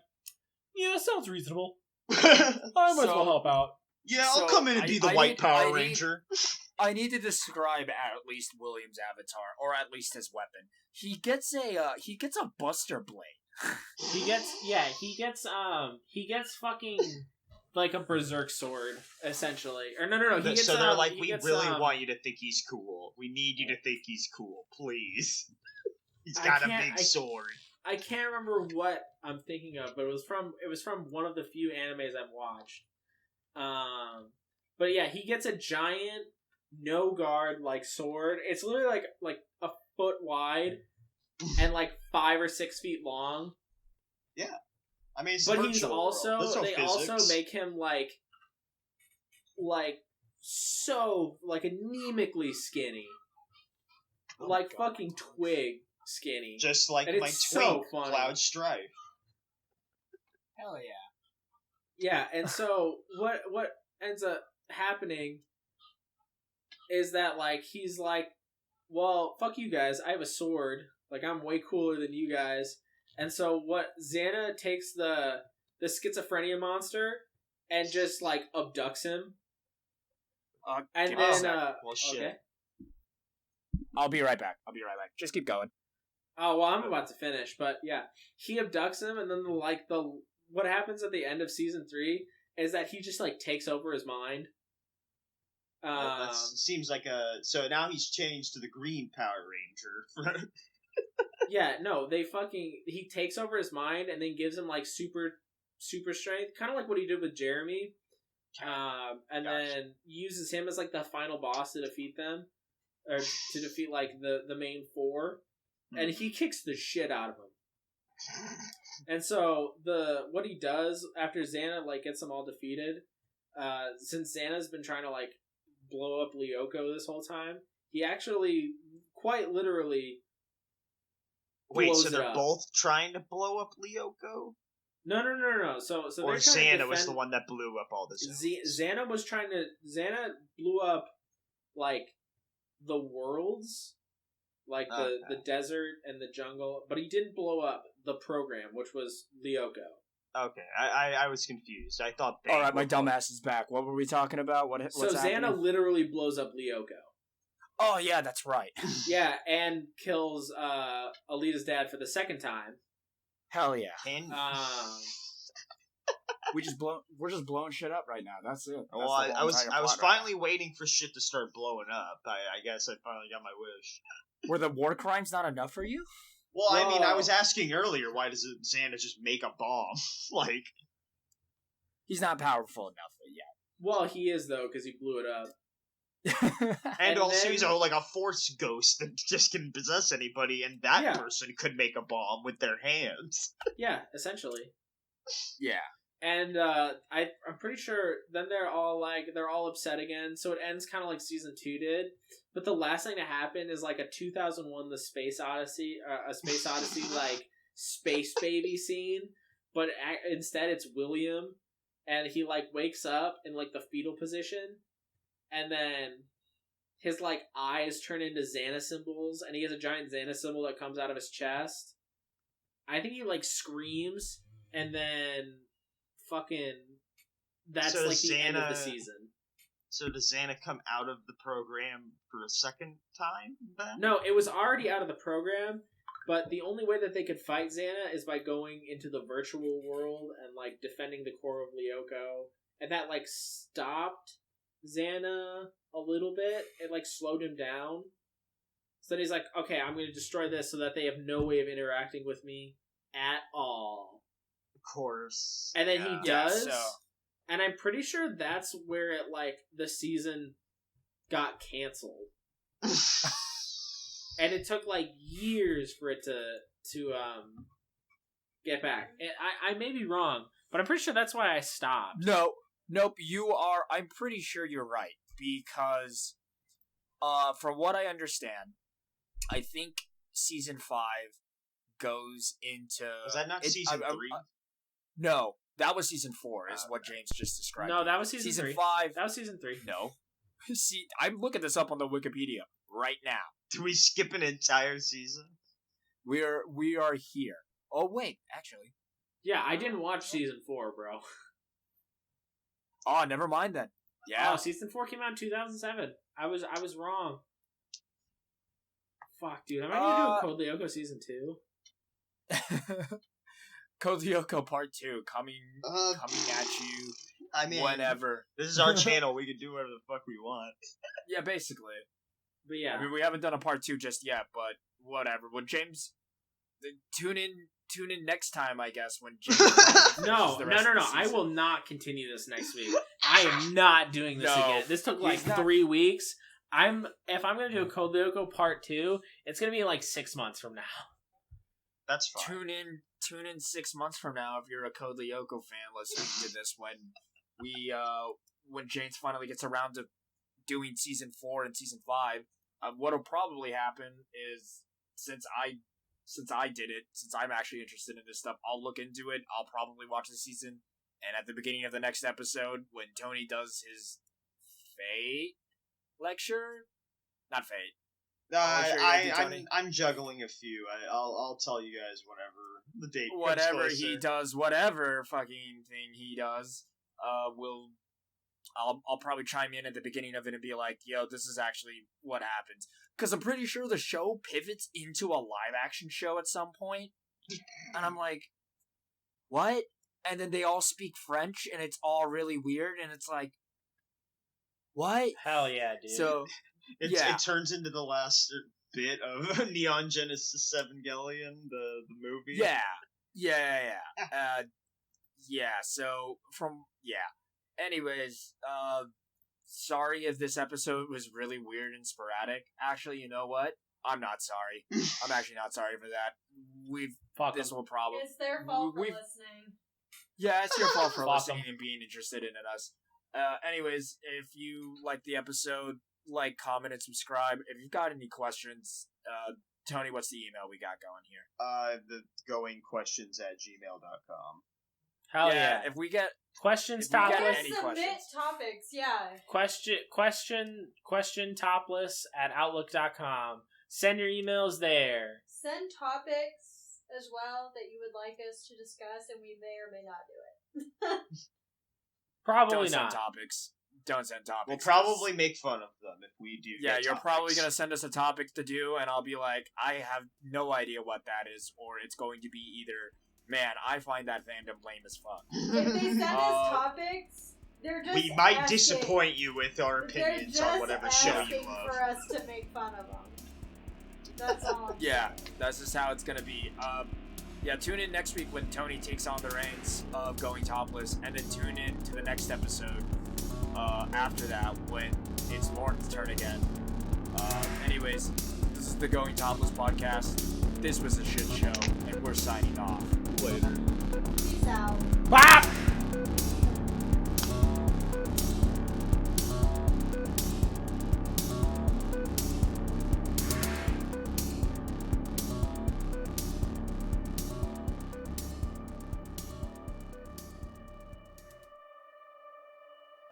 yeah, sounds reasonable. I might as well help out. Yeah, I'll come in and be the White Power Ranger. I need to describe at least William's avatar, or at least his weapon. He gets a Buster Blade. He gets fucking like a berserk sword, essentially. Or no. He gets, so they're like, we gets, really want you to think he's cool. We need you to think he's cool, please. He's got a big sword. I can't remember what I'm thinking of, but it was from one of the few animes I've watched. But yeah, he gets a giant no guard like sword. It's literally like a foot wide and like 5 or 6 feet long. Yeah, I mean, it's but virtual he's also world. they also make him like so like anemically skinny, like fucking twig skinny, just like and my it's twink, so funny. Cloud Strife. Hell yeah. Yeah, and so what ends up happening is that like he's like, well, fuck you guys, I have a sword, like I'm way cooler than you guys. And so what X.A.N.A takes the schizophrenia monster and just like abducts him. And then well, shit. Okay. I'll be right back. Just keep going. Oh well, I'm about to finish, but yeah, he abducts him, and then what happens at the end of season 3 is that he just like takes over his mind. That seems like so now he's changed to the Green Power Ranger. Yeah, no, he takes over his mind and then gives him like super strength, kind of like what he did with Jeremie, and then uses him as like the final boss to defeat them, or to defeat like the main 4, and he kicks the shit out of him. And so what he does after X.A.N.A like gets them all defeated, since X.A.N.A's been trying to like blow up Lyoko this whole time, he actually quite literally. Wait, so they're both trying to blow up Lyoko? No. So or X.A.N.A was the one that blew up all this. X.A.N.A X.A.N.A blew up like the worlds, like the desert and the jungle, but he didn't blow up the program, which was Lyoko. Okay, I was confused. I thought. All right, my dumbass is back. What were we talking about? What's so X.A.N.A happening? literally blows up Lyoko. Oh yeah, that's right. Yeah, and kills Alita's dad for the second time. Hell yeah. We're just blowing shit up right now. That's it. Well, I was finally waiting for shit to start blowing up. I guess I finally got my wish. Were the war crimes not enough for you? Well, I mean, I was asking earlier, why does X.A.N.A just make a bomb? Like, he's not powerful enough yet. Well, he is though, because he blew it up. and also he's like a force ghost that just can possess anybody, and that person could make a bomb with their hands. Yeah, essentially. Yeah. And I'm pretty sure then they're all upset again, so it ends kind of like season 2 did. But the last thing to happen is like a 2001 The Space Odyssey, like space baby scene, but instead it's William, and he like wakes up in like the fetal position. And then his, like, eyes turn into X.A.N.A symbols, and he has a giant X.A.N.A symbol that comes out of his chest. I think he, like, screams, and then fucking... That's, so like, the end of the season. So does X.A.N.A come out of the program for a second time, then? No, it was already out of the program, But the only way that they could fight X.A.N.A is by going into the virtual world and like defending the core of Lyoko, and that like stopped X.A.N.A a little bit. It like slowed him down. So then he's like, okay, I'm going to destroy this so that they have no way of interacting with me at all. Of course. And then he does. Yeah, so. And I'm pretty sure that's where it like the season got canceled. And it took like years for it to get back. And I may be wrong, but I'm pretty sure that's why I stopped. Nope, you are. I'm pretty sure you're right because, from what I understand, I think season 5 goes into. Was that not season 3? No, that was season 4. Is what James just described. No, that was season 3. 5. That was season 3. No, see, I'm looking this up on the Wikipedia right now. Do we skip an entire season? We are here. Oh wait, actually. Yeah, I didn't watch season 4, bro. Oh, never mind then. Yeah. Oh, season 4 came out in 2007. I was wrong. Fuck, dude. Am I gonna do a Code Lyoko season 2? Code Lyoko Part 2 coming at you. I mean, whenever. This is our channel. We can do whatever the fuck we want. Yeah, basically. But yeah, I mean, we haven't done a Part 2 just yet, but whatever. When James, tune in next time, I guess. When James no. I will not continue this next week. I am not doing this again. This took like 3 weeks. If I'm gonna do a Code Lyoko Part 2, it's gonna be like 6 months from now. That's fine. Tune in 6 months from now if you're a Code Lyoko fan listening to this when James finally gets around to doing season 4 and season 5. What'll probably happen is since I did it, since I'm actually interested in this stuff, I'll look into it. I'll probably watch the season, and at the beginning of the next episode, when Tony does his Fate lecture, not Fate. I'm juggling a few. I'll tell you guys whenever the date. Whatever he does, whatever fucking thing he does, I'll probably chime in at the beginning of it and be like, "Yo, this is actually what happens." Because I'm pretty sure the show pivots into a live action show at some point, and I'm like, "What?" And then they all speak French, and it's all really weird, and it's like, "What?" Hell yeah, dude. So. It turns into the last bit of Neon Genesis Evangelion, the movie. Yeah. Anyways, sorry if this episode was really weird and sporadic. Actually, you know what? I'm not sorry. I'm actually not sorry for that. This will probably. It's their fault for listening. Yeah, it's your fault for listening and being interested in us. Anyways, if you like the episode, like, comment, and subscribe. If you've got any questions, Tony, what's the email we got going here? The GoingQuestions@gmail.com. Hell yeah. If we get questions, topless. any Submit questions. topics, yeah. Question topless at outlook.com. Send your emails there. Send topics as well that you would like us to discuss, and we may or may not do it. Probably Don't not. Don't send topics. We'll probably make fun of them if we do. Yeah, you're probably going to send us a topic to do, and I'll be like, I have no idea what that is, or it's going to be either, man, I find that fandom lame as fuck. If they send us topics, they're just we might disappoint you with our opinions on whatever show you love. For us to make fun of them. That's all. Yeah, that's just how it's going to be. Yeah, tune in next week when Tony takes on the reins of Going Topless, and then tune in to the next episode after that when it's Lauren's turn again. Anyways, this is the Going Topless podcast. This was a shit show, and we're signing off. Later. Peace out. Bop!